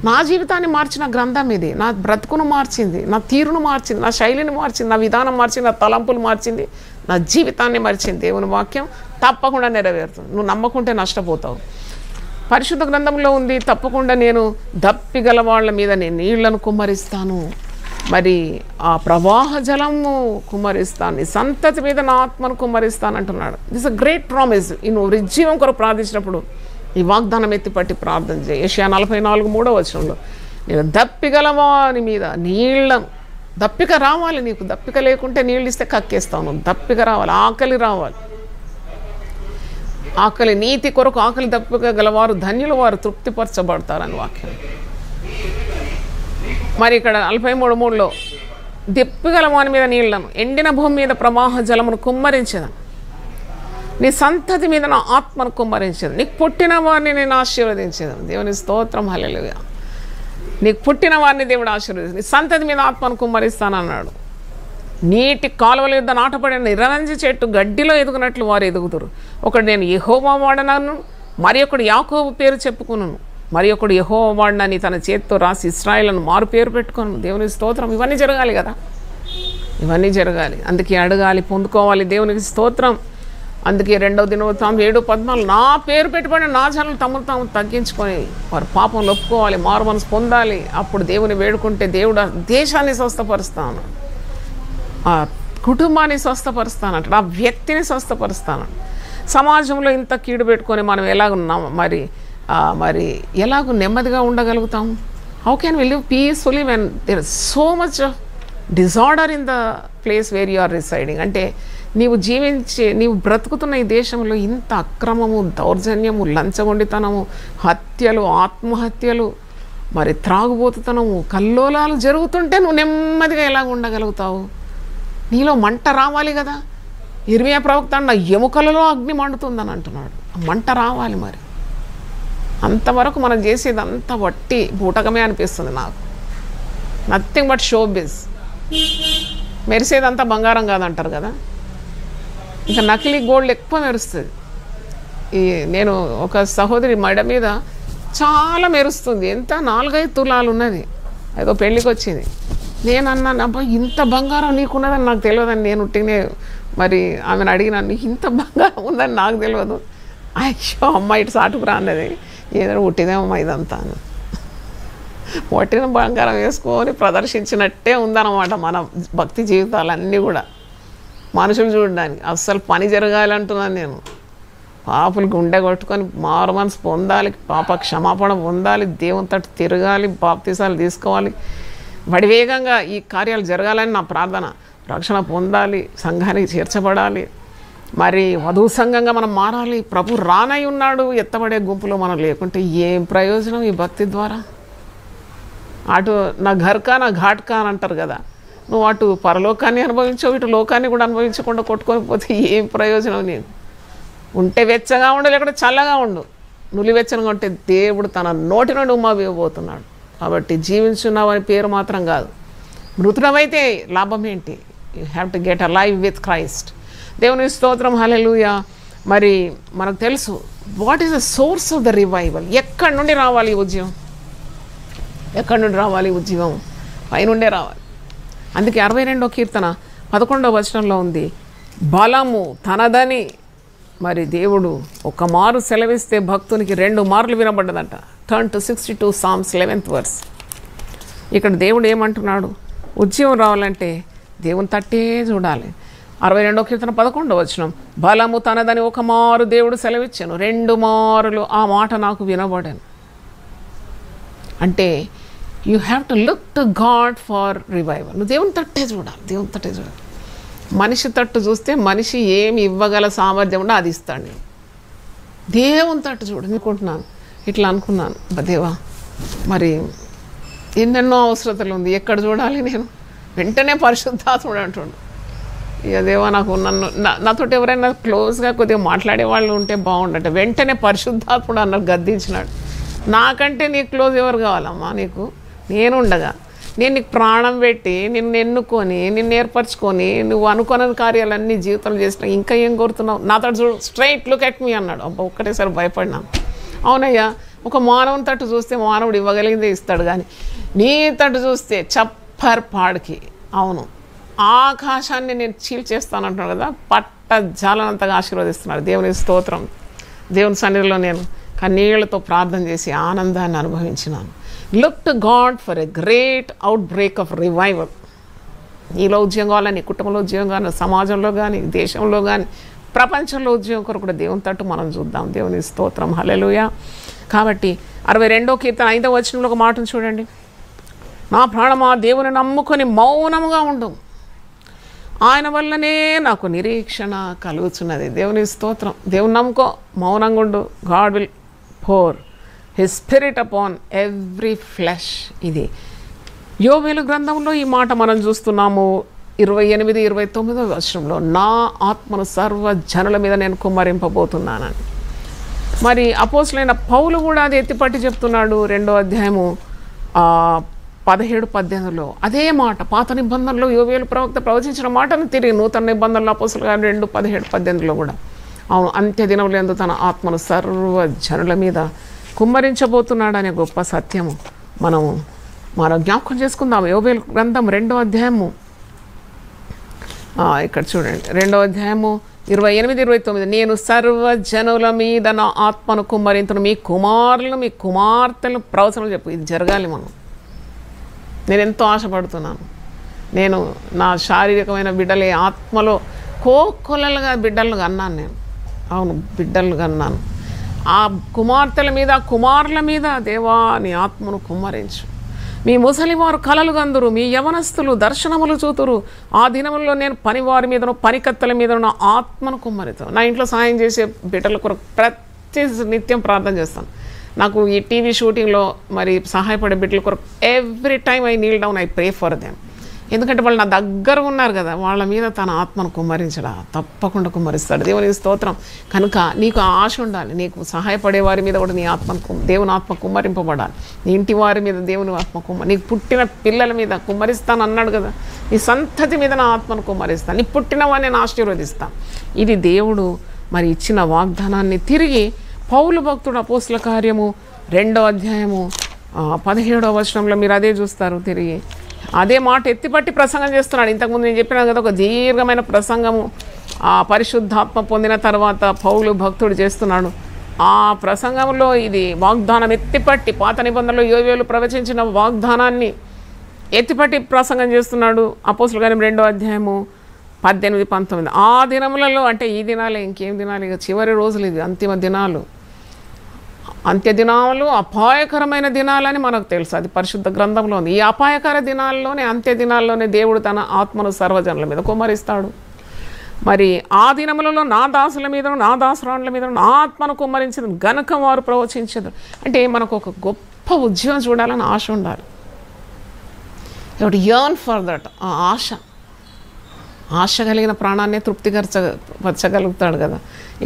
నా జీవితాన్ని మార్చిన గ్రంథం ఇది. నా బ్రతుకును మార్చింది, నా తీరును మార్చింది, నా శైలిని మార్చింది, నా విధానం మార్చింది, నా తలంపులు మార్చింది, నా జీవితాన్ని మార్చింది. దేవుని వాక్యం తప్పకుండా నెరవేరుతుంది. నువ్వు నమ్మకుంటే నష్టపోతావు. పరిశుద్ధ గ్రంథంలో ఉంది, తప్పకుండా నేను దప్పిగల వాళ్ళ మీద నేను నీళ్లను కుమ్మరిస్తాను, మరి ఆ ప్రవాహ జలము కుమ్మరిస్తాను, నీ సంతతి మీద నా ఆత్మను కుమ్మరిస్తాను అంటున్నాడు. This a great promise. నువ్వు రిజ్జీవం కొరకు ప్రార్థించినప్పుడు ఈ వాగ్దానం ఎత్తిపట్టి ప్రార్థన చేయి. యెషయా 44:3 వచనంలో, నేను దప్పిగల వాని మీద నీళ్లను, దప్పిక రావాలి నీకు. దప్పిక లేకుంటే నీళ్ళు ఇస్తే కక్కేస్తాను. దప్పిక రావాలి, ఆకలి రావాలి. ఆకలి, నీతి కొరకు ఆకలి దప్పిక గలవారు ధన్యులు, వారు తృప్తిపరచబడతారని వాక్యం. మరి ఇక్కడ 43:3లో, దప్పిగల వాని మీద నీళ్లను, ఎండిన భూమి మీద ప్రవాహ జలమును కుమ్మరించదను, నీ సంతతి మీద నా ఆత్మను కుమ్మరించదు, నీకు పుట్టిన వారిని నేను ఆశీర్వదించేదాను. దేవుని స్తోత్రం, హల్లెలూయా. నీకు పుట్టిన వారిని దేవుడు ఆశీర్వదించి నీ సంతతి మీద ఆత్మను కుమ్మరిస్తానన్నాడు. నీటి కాలువల యుద్ధ నాటపడిన నిరనంజి చెట్టు గడ్డిలో ఎదుగునట్లు వారు ఎదుగుతారు. ఒకడు నేను యెహోవా వాడనను, మరి ఒకడు యాకోబు పేరు చెప్పుకున్నాను, మరి ఒకడు యెహోవా వాడనని తన చేతితో రాసి ఇశ్రాయేలును మారు పేరు పెట్టుకున్నాను. దేవుని స్తోత్రం. ఇవన్నీ జరగాలి కదా, ఇవన్నీ జరగాలి. అందుకే అడగాలి, పొందుకోవాలి. దేవునికి స్తోత్రం. అందుకే 2వ దినవృత్తాంతం 7:14, నా పేరు పెట్టుబడిన నా జనులు తమను తాము తగ్గించుకొని వారు పాపంలో ఒప్పుకోవాలి, మారు మనసు పొందాలి. అప్పుడు దేవుని వేడుకుంటే దేవుడు దేశాన్ని స్వస్థపరుస్తాను, ఆ కుటుంబాన్ని స్వస్థపరుస్తానంటాడు, ఆ వ్యక్తిని స్వస్థపరుస్తాను. సమాజంలో ఇంత కీడు పెట్టుకొని మనం ఎలాగున్నాం, మరి ఎలాగో నెమ్మదిగా ఉండగలుగుతాం? How can we live peacefully when there is so much disorder in the place where you are residing? అంటే నీవు బ్రతుకుతున్న ఈ దేశంలో ఇంత అక్రమము, దౌర్జన్యము, లంచగొండితనము, హత్యలు, ఆత్మహత్యలు, మరి త్రాగుబోతుతనము, కల్లోలాలు జరుగుతుంటే నువ్వు నెమ్మదిగా ఎలాగ ఉండగలుగుతావు? నీలో మంట రావాలి కదా. ఇర్మియా ప్రవక్త నా ఎముకలలో అగ్ని మండుతుందని అంటున్నాడు. మంట రావాలి. మరి అంతవరకు మనం చేసేది అంత వట్టి బూటకమే అనిపిస్తుంది నాకు. Nothing but show biz. మెరిసేదంతా బంగారం కాదంటారు కదా, ఇంకా నకిలీ గోల్డ్ ఎక్కువ మెరుస్తుంది. నేను ఒక సహోదరి మెడ మీద చాలా మెరుస్తుంది, ఎంత 4-5 తులాలు ఉన్నది, ఏదో పెళ్ళికి వచ్చింది. నేను అన్నాను, అబ్బా ఇంత బంగారం నీకున్నదని నాకు తెలియదని. నేను ఉట్టినే మరి ఆమెను అడిగినాను, నీకు ఇంత బంగారం ఉందని నాకు తెలియదు. అయ్యో అమ్మ ఇటు సాటుకురా అన్నది. ఏదైనా ఉట్టిదేమమ్మా ఇదంతా అని. వట్టిన బంగారం వేసుకొని ప్రదర్శించినట్టే ఉందన్నమాట మన భక్తి జీవితాలన్నీ కూడా. మనుషులు చూడడానికి అస్సలు పని జరగాలి అంటున్నాను నేను. పాపులు గుండె కొట్టుకొని మారు మనసు పొందాలి, పాప క్షమాపణ పొందాలి, దేవుని తట్టు తిరగాలి, బాప్తీసాలు తీసుకోవాలి, వడివేగంగా ఈ కార్యాలు జరగాలని నా ప్రార్థన. రక్షణ పొందాలి, సంఘానికి చేర్చబడాలి, మరి వధువు సంఘంగా మనం మారాలి. ప్రభు రానై ఉన్నాడు, ఎత్తబడే గుంపులో మనం లేకుంటే ఏం ప్రయోజనం ఈ భక్తి ద్వారా? అటు నా ఘర్కా నా ఘాట్కా అని అంటారు కదా, నువ్వు అటు పరలోకాన్ని అనుభవించావు, ఇటు లోకాన్ని కూడా అనుభవించకుండా కొట్టుకొని పోతే ఏం ప్రయోజనం? నీకు ఉంటే వెచ్చగా ఉండు, లేకుంటే చల్లగా ఉండు. నులివెచ్చగా ఉంటే దేవుడు తన నోటి నుండి ఉమ్మాబోతున్నాడు. కాబట్టి జీవించున్నావని పేరు మాత్రం కాదు, మృతుడమైతే లాభం ఏంటి? You have to get a live with Christ. దేవుని స్తోత్రం, హల్లెలూయా. మరి మనకు తెలుసు what is the source of the revival. ఎక్కడి నుండి రావాలి ఈ ఉద్యమం? ఎక్కడి నుండి రావాలి ఉద్యమం? పైనుండే రావాలి. అందుకే 62వ కీర్తన 11వ వచనంలో ఉంది, బలము తనదని మరి దేవుడు ఒక మారు సెలవిస్తే భక్తునికి 2 మార్లు వినబడ్డదంట. Turn to 62 Psalms 11th verse. ఇక్కడ దేవుడు ఏమంటున్నాడు? ఉద్యమం రావాలంటే దేవుని తట్టే చూడాలి. 62వ కీర్తన 11వ వచనం, బలము తనదని ఒక మారు దేవుడు సెలవిచ్చాను, 2 మారులు ఆ మాట నాకు వినబడాను. అంటే you have to look to God for revival. నువ్వు దేవుని తట్టే చూడాలి, దేవుని తట్టే చూడాలి. మనిషి తట్టు చూస్తే మనిషి ఏమి ఇవ్వగల సామర్థ్యం ఉంటే అది ఇస్తాడు. నేను దేవుని తట్టు చూడు అనుకుంటున్నాను, ఇట్లా అనుకున్నాను, దేవా మరి ఎన్నెన్నో అవసరతలు ఉంది, ఎక్కడ చూడాలి నేను? వెంటనే పరిశుద్ధాత్ముడు అంటుండు. ఇక దేవా నాకు నాతోటి ఎవరైనా క్లోజ్గా కొద్దిగా మాట్లాడే వాళ్ళు ఉంటే బాగుండట. వెంటనే పరిశుద్ధాత్ముడు అన్నది గద్దించినాడు. నాకంటే నీకు క్లోజ్ ఎవరు కావాలమ్మా? నీకు నేను ఉండగా, నేను నీకు ప్రాణం పెట్టి నిన్ను ఎన్నుకొని నిన్ను ఏర్పరచుకొని నువ్వు అనుకున్న కార్యాలన్నీ జీవితంలో చేసినా ఇంకా ఏం కోరుతున్నావు? నాతో చూడు, స్ట్రైట్ లుక్ ఎట్ మీ అన్నాడు. అబ్బా ఒక్కటేసారి భయపడినా. అవునయ్యా, ఒక మానవుని తట్టు చూస్తే మానవుడు ఇవ్వగలిగిందే ఇస్తాడు, కానీ నీ తట్టు చూస్తే చప్పర్ పాడికి, అవును ఆకాశాన్ని నేను చీల్చేస్తానంటున్నాడు కదా, పట్ట జాలనంతగా ఆశీర్వదిస్తున్నాడు. దేవుని స్తోత్రం. దేవుని సన్నిధిలో నేను కన్నీళ్లతో ప్రార్థన చేసి ఆనందాన్ని అనుభవించినాను. Look to God for a great outbreak of revival. నీలో ఉద్యోగం కావాలి, నీ కుటుంబంలో ఉద్యోగం కానీ, సమాజంలో కానీ, దేశంలో కానీ, ప్రపంచంలో ఉద్యోగం కొరకు కూడా దేవుని తట్టు మనం చూద్దాం. దేవుని స్తోత్రం, హల్లెలూయా. కాబట్టి 62వ కీర్తన 5వ వచనంలో ఒక మాటను చూడండి, నా ప్రాణమా దేవుని నమ్ముకొని మౌనముగా ఉండు, ఆయన వల్లనే నాకు నిరీక్షణ కలుగుతున్నది. దేవుని స్తోత్రం. దేవుని నమ్ముకో, మౌనంగా ఉండు. God will pour his spirit upon every flesh. ఇది యోవేలు గ్రంథంలో ఈ మాట మనం చూస్తున్నాము. 28, 29వ వచనంలో, నా ఆత్మను సర్వ జనుల మీద నేను కుమ్మరింపబోతున్నానని. మరి అపోస్తులైన పౌలు కూడా అది ఎత్తిపట్టి చెప్తున్నాడు. 2వ అధ్యాయము 17, 18లో అదే మాట. పాత నిబంధనలో యోవేలు ప్రవక్త ప్రవచించిన మాటను తిరిగి నూతన నిబంధనలో అపోస్తుల గారు 2, 17, 18లో కూడా, అవును అంత్య దినములందు తన ఆత్మను సర్వ జనుల మీద కుమ్మరించబోతున్నాడు అనే గొప్ప సత్యము మనం జ్ఞాపకం చేసుకుందాం. యోవేలు గ్రంథం 2వ అధ్యాయము, ఇక్కడ చూడండి, 2వ అధ్యాయము 28, 29, నేను సర్వ జనుల మీద నా ఆత్మను కుమ్మరింతును, మీ కుమారులు మీ కుమార్తెలు ప్రవచనం చెప్పు. ఇది జరగాలి. నేను ఎంతో ఆశపడుతున్నాను. నేను నా శారీరకమైన బిడ్డలే ఆత్మలో కోకొల్లలుగా బిడ్డలు కన్నాను. నేను అవును బిడ్డలు కన్నాను. ఆ కుమార్తెల మీద కుమారుల మీద దేవా నీ ఆత్మను కుమ్మరించు. మీ ముసలివారు కలలు గందురు, మీ యవనస్తులు దర్శనములు చూతురు. ఆ దినములలో నేను పనివారి మీదను పనికత్తెల మీదను నా ఆత్మను కుమ్మరితాను. నా ఇంట్లో సాయం చేసే బిడ్డల కొరకు ప్రతి నిత్యం ప్రార్థన చేస్తాను. నాకు ఈ టీవీ షూటింగ్లో మరి సహాయపడే బిడ్డల కొరకు every time I Neel down, I pray for them. ఎందుకంటే వాళ్ళు నా దగ్గర ఉన్నారు కదా, వాళ్ళ మీద తన ఆత్మను కుమ్మరించడా తప్పకుండా కుమ్మరిస్తాడు. దేవుని స్తోత్రం. కనుక నీకు ఆశ ఉండాలి, నీకు సహాయపడే వారి మీద కూడా నీ ఆత్మను దేవుని ఆత్మ కుమ్మరింపబడాలి. నీ ఇంటి వారి మీద దేవుని ఆత్మ నీకు పుట్టిన పిల్లల మీద కుమ్మరిస్తాను అన్నాడు కదా, నీ సంతతి మీద నా ఆత్మను కుమ్మరిస్తాను, నీ పుట్టిన వారిని నేను ఆశీర్వదిస్తాను. ఇది దేవుడు మరి ఇచ్చిన వాగ్దానాన్ని తిరిగి పౌలు భక్తుడు అపోస్తుల కార్యము 2వ అధ్యాయము 17వ వచనంలో మీరు అదే చూస్తారు. తిరిగి అదే మాట ఎత్తిపట్టి ప్రసంగం చేస్తున్నాడు. ఇంతకుముందు నేను చెప్పినాను కదా, ఒక దీర్ఘమైన ప్రసంగము పరిశుద్ధాత్మ పొందిన తర్వాత పౌలు భక్తుడు చేస్తున్నాడు. ఆ ప్రసంగంలో ఇది వాగ్దానం ఎత్తిపట్టి, పాత నిబంధనలో యోవేలు ప్రవచించిన వాగ్దానాన్ని ఎత్తిపట్టి ప్రసంగం చేస్తున్నాడు. అపోస్తుల కార్యం 2వ అధ్యాయము 18, 19 ఆ దినములలో, అంటే ఈ దినాలే, ఇంకేం దినాలు, ఇక చివరి రోజులు, ఇది అంతిమ దినాలు, అంత్య దినాలు అపాయకరమైన దినాలని మనకు తెలుసు. అది పరిశుద్ధ గ్రంథంలో ఉంది. ఈ అపాయకర దినాల్లోనే, అంత్య దినాల్లోనే దేవుడు తన ఆత్మను సర్వజనుల మీద కుమ్మరిస్తాడు. మరి ఆ దినములలో నా దాసుల మీద, నా దాసురాండ్ల మీద నా ఆత్మను కుమ్మరించదు గనుక వారు ప్రవచించదు. అంటే మనకు ఒక గొప్ప ఉద్యోగం చూడాలని ఆశ ఉండాలి. Yearn for that. ఆ ఆశ కలిగిన ప్రాణాన్నే తృప్తిపరచగలుగుతాడు కదా.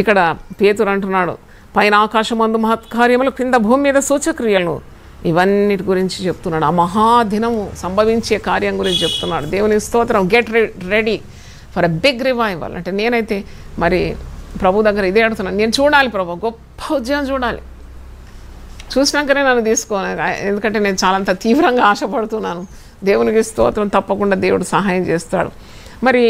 ఇక్కడ పేతురు అంటున్నాడు, పైన ఆకాశమందు మహత్కార్యములు, క్రింద భూమి మీద సూచక్రియలను, ఇవన్నిటి గురించి చెప్తున్నాడు. ఆ మహాదినము సంభవించే కార్యం గురించి చెప్తున్నాడు. దేవుని స్తోత్రం. Get ready for a big revival. అంటే నేనైతే మరి ప్రభు దగ్గర ఇదే అడుగుతున్నాను, నేను చూడాలి ప్రభు, గొప్ప ఉద్యోగం చూడాలి. చూసినాకనే నన్ను తీసుకోను, ఎందుకంటే నేను చాలా తీవ్రంగా ఆశపడుతున్నాను. దేవునికి స్తోత్రం. తప్పకుండా దేవుడు సహాయం చేస్తాడు. మరి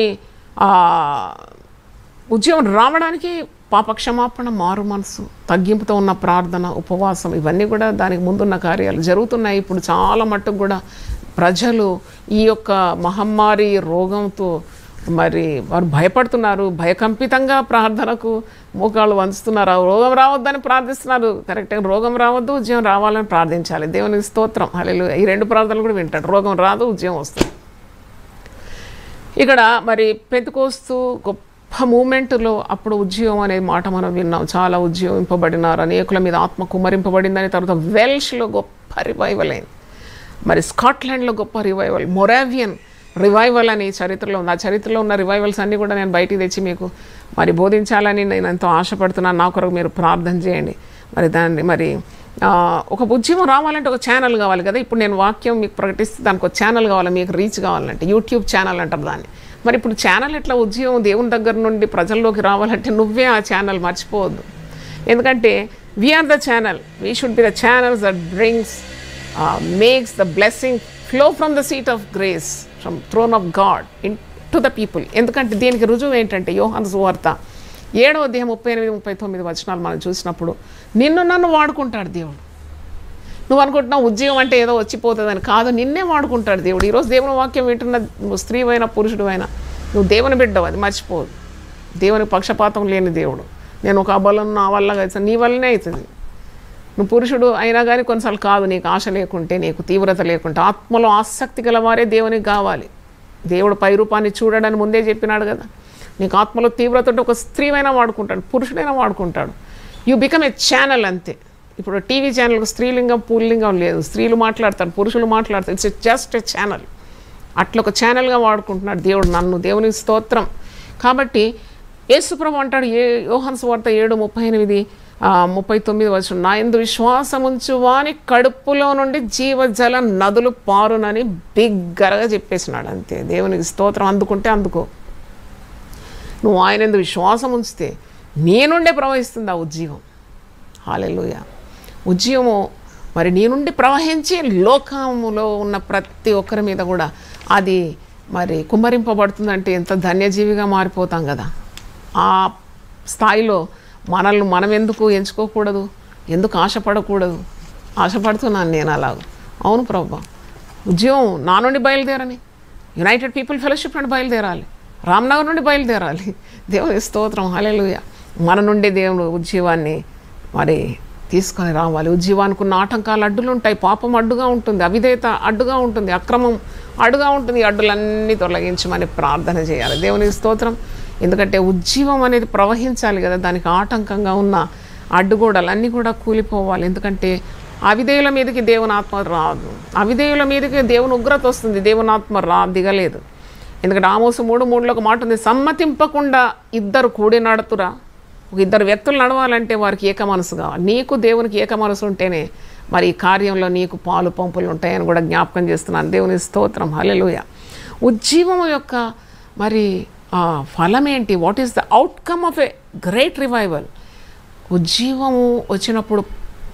ఉద్యోగం రావడానికి పాపక్షమాపణ, మారు మనసు, తగ్గింపుతో ఉన్న ప్రార్థన, ఉపవాసం, ఇవన్నీ కూడా దానికి ముందున్న కార్యాలు జరుగుతున్నాయి. ఇప్పుడు చాలా మట్టుకు కూడా ప్రజలు ఈ యొక్క మహమ్మారి రోగంతో మరి వారు భయపడుతున్నారు. భయకంపితంగా ప్రార్థనకు మోకాళ్ళు వంచుతున్నారు. రోగం రావద్దని ప్రార్థిస్తున్నారు. కరెక్ట్గా రోగం రావద్దు, ఉద్యోగం రావాలని ప్రార్థించాలి. దేవునికి స్తోత్రం. హల్లెలూయా. ఈ రెండు ప్రార్థనలు కూడా వింటాడు. రోగం రాదు, ఉద్యోగం వస్తుంది. ఇక్కడ మరి పెంతెకోస్తు గొప్ప మూమెంట్లో అప్పుడు ఉద్యోగం అనే మాట మనం విన్నాం. చాలా ఉద్యోగింపబడినారు, అనేకుల మీద ఆత్మ కుమ్మరింపబడిందని. తర్వాత వెల్ష్లో గొప్ప రివైవల్ అయింది. మరి స్కాట్లాండ్లో గొప్ప రివైవల్, మొరావియన్ రివైవల్ అని చరిత్రలో ఉంది. ఆ చరిత్రలో ఉన్న రివైవల్స్ అన్నీ కూడా నేను బయటికి తెచ్చి మీకు మరి బోధించాలని నేను ఎంతో ఆశపడుతున్నాను. నా కొరకు మీరు ప్రార్థన చేయండి. మరి దాన్ని మరి ఒక ఉద్యమం రావాలంటే ఒక ఛానల్ కావాలి కదా. ఇప్పుడు నేను వాక్యం మీకు ప్రకటిస్తే దానికి ఒక ఛానల్ కావాలి, మీకు రీచ్ కావాలంటే యూట్యూబ్ ఛానల్ అంటారు దాన్ని. మరి ఇప్పుడు ఛానల్ ఎట్లా ఉద్యమం దేవుని దగ్గర నుండి ప్రజల్లోకి రావాలంటే నువ్వే ఆ ఛానల్, మర్చిపోవద్దు. ఎందుకంటే we are the channel, we should be the channels that brings makes the blessing flow from the seat of grace, from throne of God into the people. ఎందుకంటే దీనికి రుజువు ఏంటంటే యోహాను సువార్త 7వ అధ్యాయం 38-39 వచనాలు మనం చూసినప్పుడు, నిన్ను నన్ను వాడుకుంటాడు దేవుడు. నువ్వు అనుకుంటున్నావు ఉద్యోగం అంటే ఏదో వచ్చిపోతుందని, కాదు, నిన్నే వాడుకుంటాడు దేవుడు. ఈరోజు దేవుని వాక్యం వింటున్న స్త్రీ అయినా పురుషుడు అయినా నువ్వు దేవుని బిడ్డవు, అది మర్చిపోదు. దేవుని పక్షపాతం లేని దేవుడు. నేను ఒక అబలం నా వల్ల అవుతుంది, నీ వల్లనే అవుతుంది. నువ్వు పురుషుడు అయినా కానీ కొన్నిసార్లు కాదు, నీకు ఆశ లేకుంటే, నీకు తీవ్రత లేకుంటే. ఆత్మలో ఆసక్తి గలవారే దేవునికి కావాలి. దేవుడు పై రూపాన్ని చూడడని ముందే చెప్పినాడు కదా. నీకు ఆత్మలో తీవ్రత ఉంటే ఒక స్త్రీవైనా వాడుకుంటాడు, పురుషుడైనా వాడుకుంటాడు. యూ బికమ్ ఏ ఛానల్ అంతే. ఇప్పుడు టీవీ ఛానల్కి స్త్రీలింగం పుల్లింగం లేదు. స్త్రీలు మాట్లాడతారు, పురుషులు మాట్లాడతారు. It's just a channel. అట్లా ఒక ఛానల్గా వాడుకుంటున్నాడు దేవుడు నన్ను. దేవునికి స్తోత్రం. కాబట్టి యేసుప్రభు అంటాడు, యోహాను సువార్త 7:38-39 వచనం, నా యందు విశ్వాసముంచు వాని కడుపులో నుండి జీవజల నదులు పారునని బిగ్గరగా చెప్పేసినాడు. అంతే. దేవునికి స్తోత్రం. అందుకుంటే అందుకో. నువ్వు ఆయన యందు విశ్వాసం ఉంచితే నీ నుండే ప్రవహిస్తుంది ఆ ఉజ్జీవం. హల్లెలూయా. ఉజ్జీవము మరి నీ నుండి ప్రవహించి లోకములో ఉన్న ప్రతి ఒక్కరి మీద కూడా అది మరి కుమ్మరింపబడుతుందంటే ఎంత ధన్యజీవిగా మారిపోతాం కదా. ఆ స్థాయిలో మనల్ని మనం ఎందుకు ఎంచుకోకూడదు, ఎందుకు ఆశపడకూడదు? ఆశపడుతున్నాను నేను అలాగ. అవును ప్రభా, ఉద్యోగం నా నుండి బయలుదేరని, యునైటెడ్ పీపుల్ ఫెలోషిప్ నుండి బయలుదేరాలి, రామ్నగర్ నుండి బయలుదేరాలి. దేవుని స్తోత్రం. హల్లెలూయా. మన నుండి దేవుడు ఉజ్జీవాన్ని మరి తీసుకొని రావాలి. ఉజ్జీవానికి ఉన్న ఆటంకాలు, అడ్డులు ఉంటాయి. పాపం అడ్డుగా ఉంటుంది, అవిధేయత అడ్డుగా ఉంటుంది, అక్రమం అడ్డుగా ఉంటుంది. ఈ అడ్డులన్నీ తొలగించమని ప్రార్థన చేయాలి. దేవునికి స్తోత్రం. ఎందుకంటే ఉజ్జీవం అనేది ప్రవహించాలి కదా. దానికి ఆటంకంగా ఉన్న అడ్డుగోడలన్నీ కూడా కూలిపోవాలి. ఎందుకంటే అవిధేయుల మీదకి దేవుని ఆత్మ రాదు, అవిధేయుల మీదకి దేవుని ఉగ్రత వస్తుంది. దేవుని ఆత్మ దిగలేదు. ఎందుకంటే ఆమోసు 3:3లో ఒక మాట ఉంది, సమ్మతింపకుండా ఇద్దరు కూడి నడుతురా. ఒక ఇద్దరు వ్యక్తులు నడవాలంటే వారికి ఏక మనసు కావాలి. నీకు దేవునికి ఏక మనసు ఉంటేనే మరి ఈ కార్యంలో నీకు పాలు పంపులు ఉంటాయని కూడా జ్ఞాపకం చేస్తున్నాను. దేవుని స్తోత్రం. హల్లెలూయా. ఉజ్జీవము యొక్క మరి ఫలం ఏంటి? What is the outcome of a great revival? ఉజ్జీవము వచ్చినప్పుడు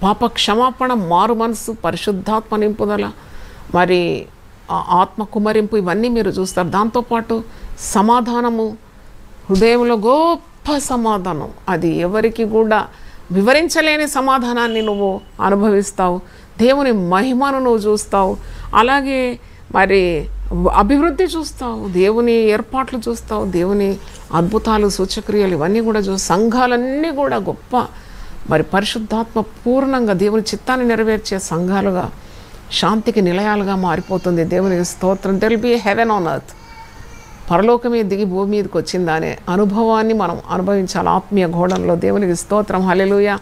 పాప క్షమాపణ, మారు మనసు, పరిశుద్ధాత్మ నింపుదల, మరి ఆత్మ కుమరింపు, ఇవన్నీ మీరు చూస్తారు. దాంతోపాటు సమాధానము, హృదయంలో గొప్ప సమాధానం. అది ఎవరికి కూడా వివరించలేని సమాధానాన్ని నువ్వు అనుభవిస్తావు. దేవుని మహిమను నువ్వు చూస్తావు. అలాగే మరి అభివృద్ధి చూస్తావు, దేవుని ఏర్పాట్లు చూస్తావు, దేవుని అద్భుతాలు సూచక్రియలు ఇవన్నీ కూడా సంఘాలన్నీ కూడా గొప్ప మరి పరిశుద్ధాత్మ పూర్ణంగా దేవుని చిత్తాన్ని నెరవేర్చే సంఘాలుగా, శాంతికి నిలయాలుగా మారిపోతుంది. దేవునికి స్తోత్రం. There will be heaven on earth. పరలోకమే దిగి భూమి మీదకి వచ్చిందనే అనుభవాన్ని మనం అనుభవించాలి ఆత్మీయ గోడంలో. దేవునికి స్తోత్రం. హల్లెలూయా.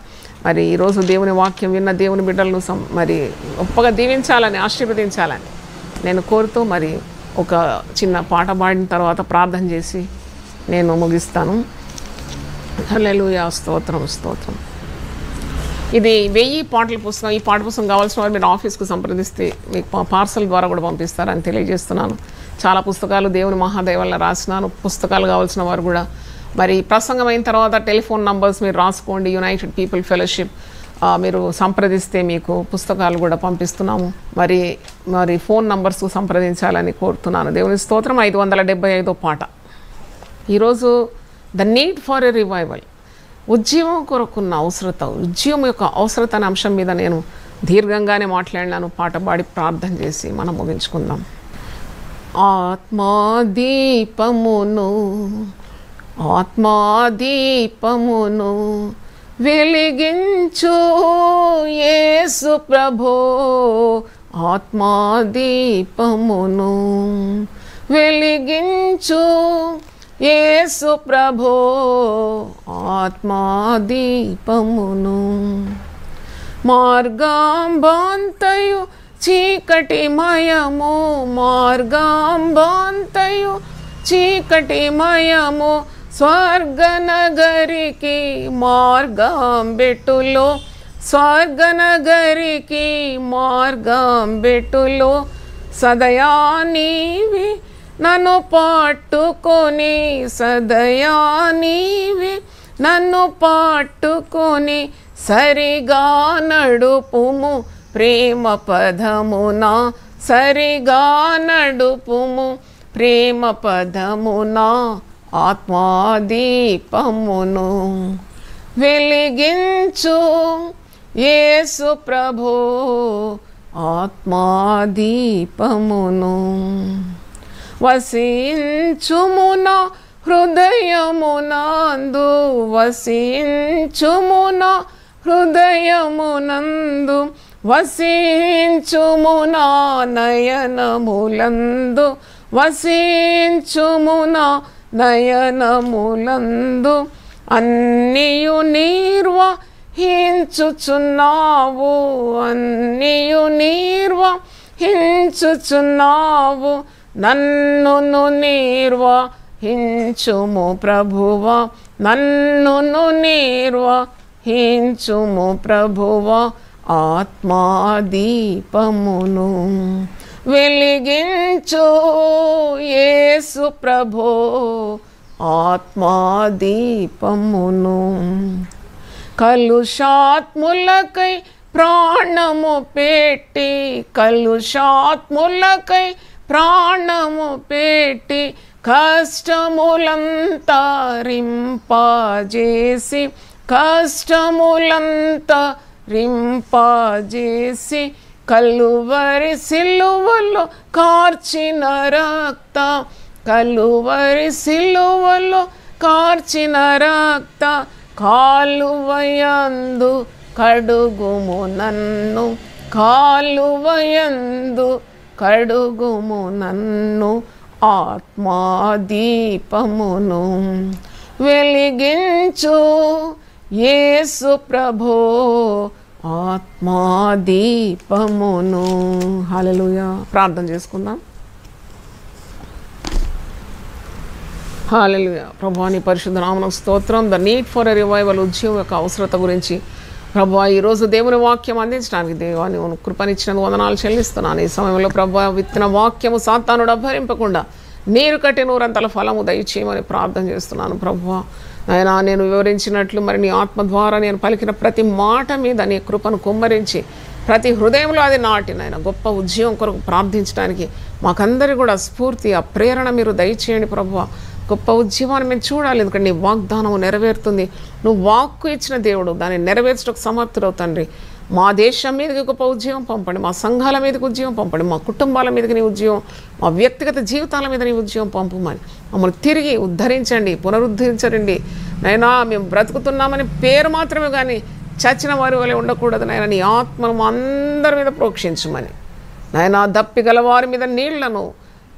మరి ఈరోజు దేవుని వాక్యం విన్న దేవుని బిడ్డలను మరి గొప్పగా దీవించాలని, ఆశీర్వదించాలని నేను కోరుతూ మరి ఒక చిన్న పాట పాడిన తర్వాత ప్రార్థన చేసి నేను ముగిస్తాను. హల్లెలూయా. స్తోత్రం స్తోత్రం. ఇది 1000 పాటల పుస్తకం. ఈ పాట పుస్తకం కావాల్సిన వారు మీరు ఆఫీస్కు సంప్రదిస్తే మీకు పార్సల్ ద్వారా కూడా పంపిస్తారని తెలియజేస్తున్నాను. చాలా పుస్తకాలు దేవుని మహాదయ వల్ల రాసినాను. పుస్తకాలు కావాల్సిన వారు కూడా మరి ప్రసంగం అయిన తర్వాత టెలిఫోన్ నంబర్స్ మీరు రాసుకోండి. యునైటెడ్ పీపుల్ ఫెలోషిప్ మీరు సంప్రదిస్తే మీకు పుస్తకాలు కూడా పంపిస్తున్నాము. మరి ఫోన్ నంబర్స్ సంప్రదించాలని కోరుతున్నాను. దేవుని స్తోత్రం. 575వ పాట. ఈరోజు the need for a revival, ఉద్యమం కొరకున్న అవసరత, ఉద్యమం యొక్క అవసరత అనే అంశం మీద నేను దీర్ఘంగానే మాట్లాడినాను. పాట పాడి ప్రార్థన చేసి మనం ముగించుకుందాం. ఆత్మాదీపమును ఆత్మాదీపమును వెలిగించు యేసు ప్రభో, ఆత్మాదీపమును వెలిగించు యేసు ప్రభో, ఆత్మాదీపమును. మార్గాంబంతయు చీకటిమయము, మార్గాంబంతయు చీకటిమయము, స్వర్గనగరికి మార్గం బెట్టులో, స్వర్గనగరికి మార్గం బెట్టులో. సదయా నీవి నన్ను పట్టుకొని, సదయా నీవి నన్ను పట్టుకొని, సరిగా నడుపుము ప్రేమ పదమున, సరిగా నడుపుము ప్రేమ పదమున. ఆత్మాదీపమును వెలిగించు యేసు ప్రభో, ఆత్మాదీపమును. వసించుమున హృదయమునందు, వసించుమున హృదయమునందు, వసించుమున నయనములందు, వసించుమున నయనములందు. అన్నియు నిర్వహించుచున్నావు, అన్నియు నిర్వహించుచున్నావు, నన్నును నిర్వహించుము ప్రభువా, నన్నును నిర్వహించుము ప్రభువా. ఆత్మాదీపమును వెలిగించు యేసు ప్రభో, ఆత్మాదీపమును. కలుషాత్ములకై ప్రాణము పెట్టి, కలుషాత్ములకై ప్రాణము పెట్టి, కష్టములంతా రింపజేసి, కష్టములంతా రింపజేసి, కలువరి సిలువలో కార్చిన రక్త, కలువరి సిలువలో కార్చిన రక్త, కాలువయందు కడుగుము నన్ను, కాలువయందు కడుగుము నన్ను. ఆత్మాదీపమును వెలిగించు యేసు ప్రభో, ఆత్మాదీపమును. హల్లెలూయా. ప్రార్థన చేసుకుందాం. హల్లెలూయా. ప్రభువా నీ పరిశుద్ధ నామమునకు స్తోత్రం. The need for a revival, ఉద్యమం యొక్క అవసరత గురించి ప్రభువా ఈరోజు దేవుని వాక్యం అందించడానికి దేవా నువ్వు కృపనిచ్చినందుకు వందనాలు చెల్లిస్తున్నాను. ఈ సమయంలో ప్రభువా విత్తన వాక్యము సాతానుడు అభరింపకుండా నీరు కట్టి నూరంతల ఫలము దయచేయమని ప్రార్థన చేస్తున్నాను. ప్రభువా నాయనా నేను వివరించినట్లు మరి నీ ఆత్మ ద్వారా నేను పలికిన ప్రతి మాట మీద నీ కృపను కుమ్మరించి ప్రతి హృదయంలో అది నాటిన గొప్ప ఉద్యమం కొరకు ప్రార్థించడానికి మాకందరి కూడా స్ఫూర్తి ఆ ప్రేరణ మీరు దయచేయండి ప్రభువా. గొప్ప ఉద్యమాన్ని మేము చూడాలి, ఎందుకంటే నీ వాగ్దానం నెరవేరుతుంది. నువ్వు వాక్కు ఇచ్చిన దేవుడు, దాన్ని నెరవేర్చడానికి సమర్థుడవు తండ్రి. మా దేశం మీదకి గొప్ప ఉద్యోగం పంపండి, మా సంఘాల మీదకి ఉద్యోగం పంపండి, మా కుటుంబాల మీదకి నీ ఉద్యోగం, మా వ్యక్తిగత జీవితాల మీద నీ ఉద్యోగం పంపమని మమ్మల్ని తిరిగి ఉద్ధరించండి, పునరుద్ధరించండి నైనా. మేము బ్రతుకుతున్నామని పేరు మాత్రమే కానీ చచ్చిన వారి వలె ఉండకూడదు నాయన. నీ ఆత్మను మా అందరి మీద ప్రోక్షించమని నాయనా. దప్పిగల వారి మీద నీళ్లను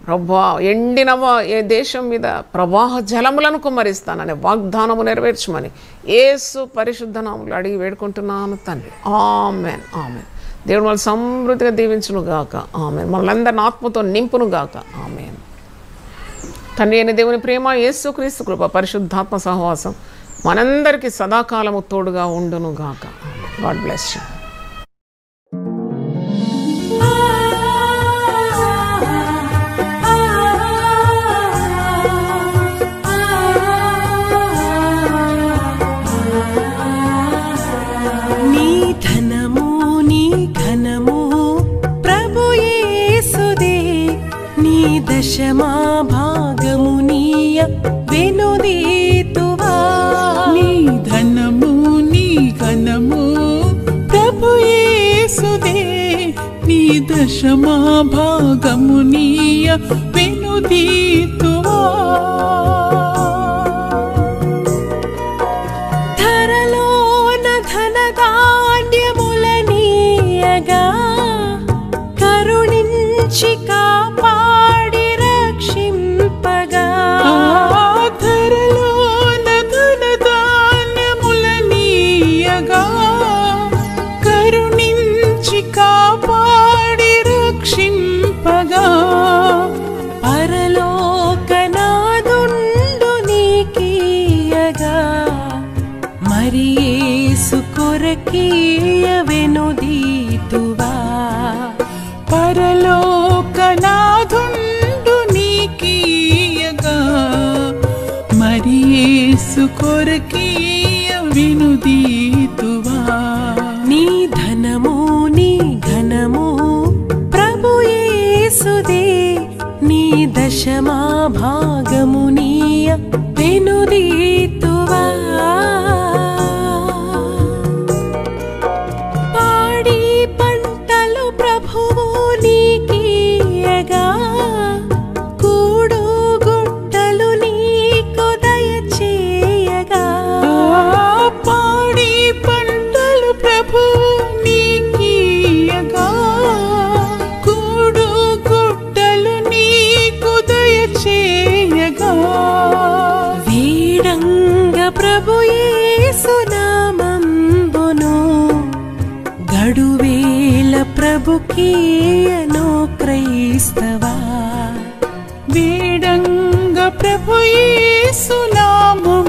ప్రభా, ఎండిన ఏ దేశం మీద ప్రవాహ జలములను కుమ్మరిస్తానని వాగ్దానము నెరవేర్చమని యేసు పరిశుద్ధ నామములో అడిగి వేడుకుంటున్నాను తండ్రి. Amen, amen. దేవుడు మనల్ని సమృద్ధిగా దీవించును గాక. ఆమెన్. మనల్ని ఆత్మతో నింపును గాక. ఆమెన్. తండ్రి అయిన దేవుని ప్రేమ, యేసుక్రీస్తు కృప, పరిశుద్ధాత్మ సహవాసం మనందరికీ సదాకాలము తోడుగా ఉండును గాక. God bless you. దశమా భాగము నీయ వెనుదీతువా. నీ ధనము నీ ఘనము ప్రభు యేసుదే, నీ దశమా భాగము నీయ వెనుదీతువా. ధరలోన ధనధాన్యములనీయగా కరుణించి కాపాడి రక్షింపగా. ధరలోన ధనధాన్యములనీయగా కరుణించి కాపాడి రక్షింపగా. పరలోకనాదుండు నీకీయగా మరి యేసు కొరకీయ వెనుదీతువా. పరలోకనాథుండు నీకీయగా మరి యేసు కొరకీయ వెనుదీతువా. నీ ధనము నీ ఘనము ప్రభు యేసుదే, నీ దశమా భాగము నీయ వెనుదీతువా. పాడి పంటలు ప్రభువు నీకీయగా కూడు గుట్టలు నీకు దయచేయగా. పాడి పంటలు ప్రభు నీకీయగా కూడు గుట్టలు నీకు దయచేయగా. వీడంగ ప్రభు యేసు నామంబును గడువేల ప్రభుకీయను క్రైస్తవా. వేడంగ ప్రభు యేసు నామం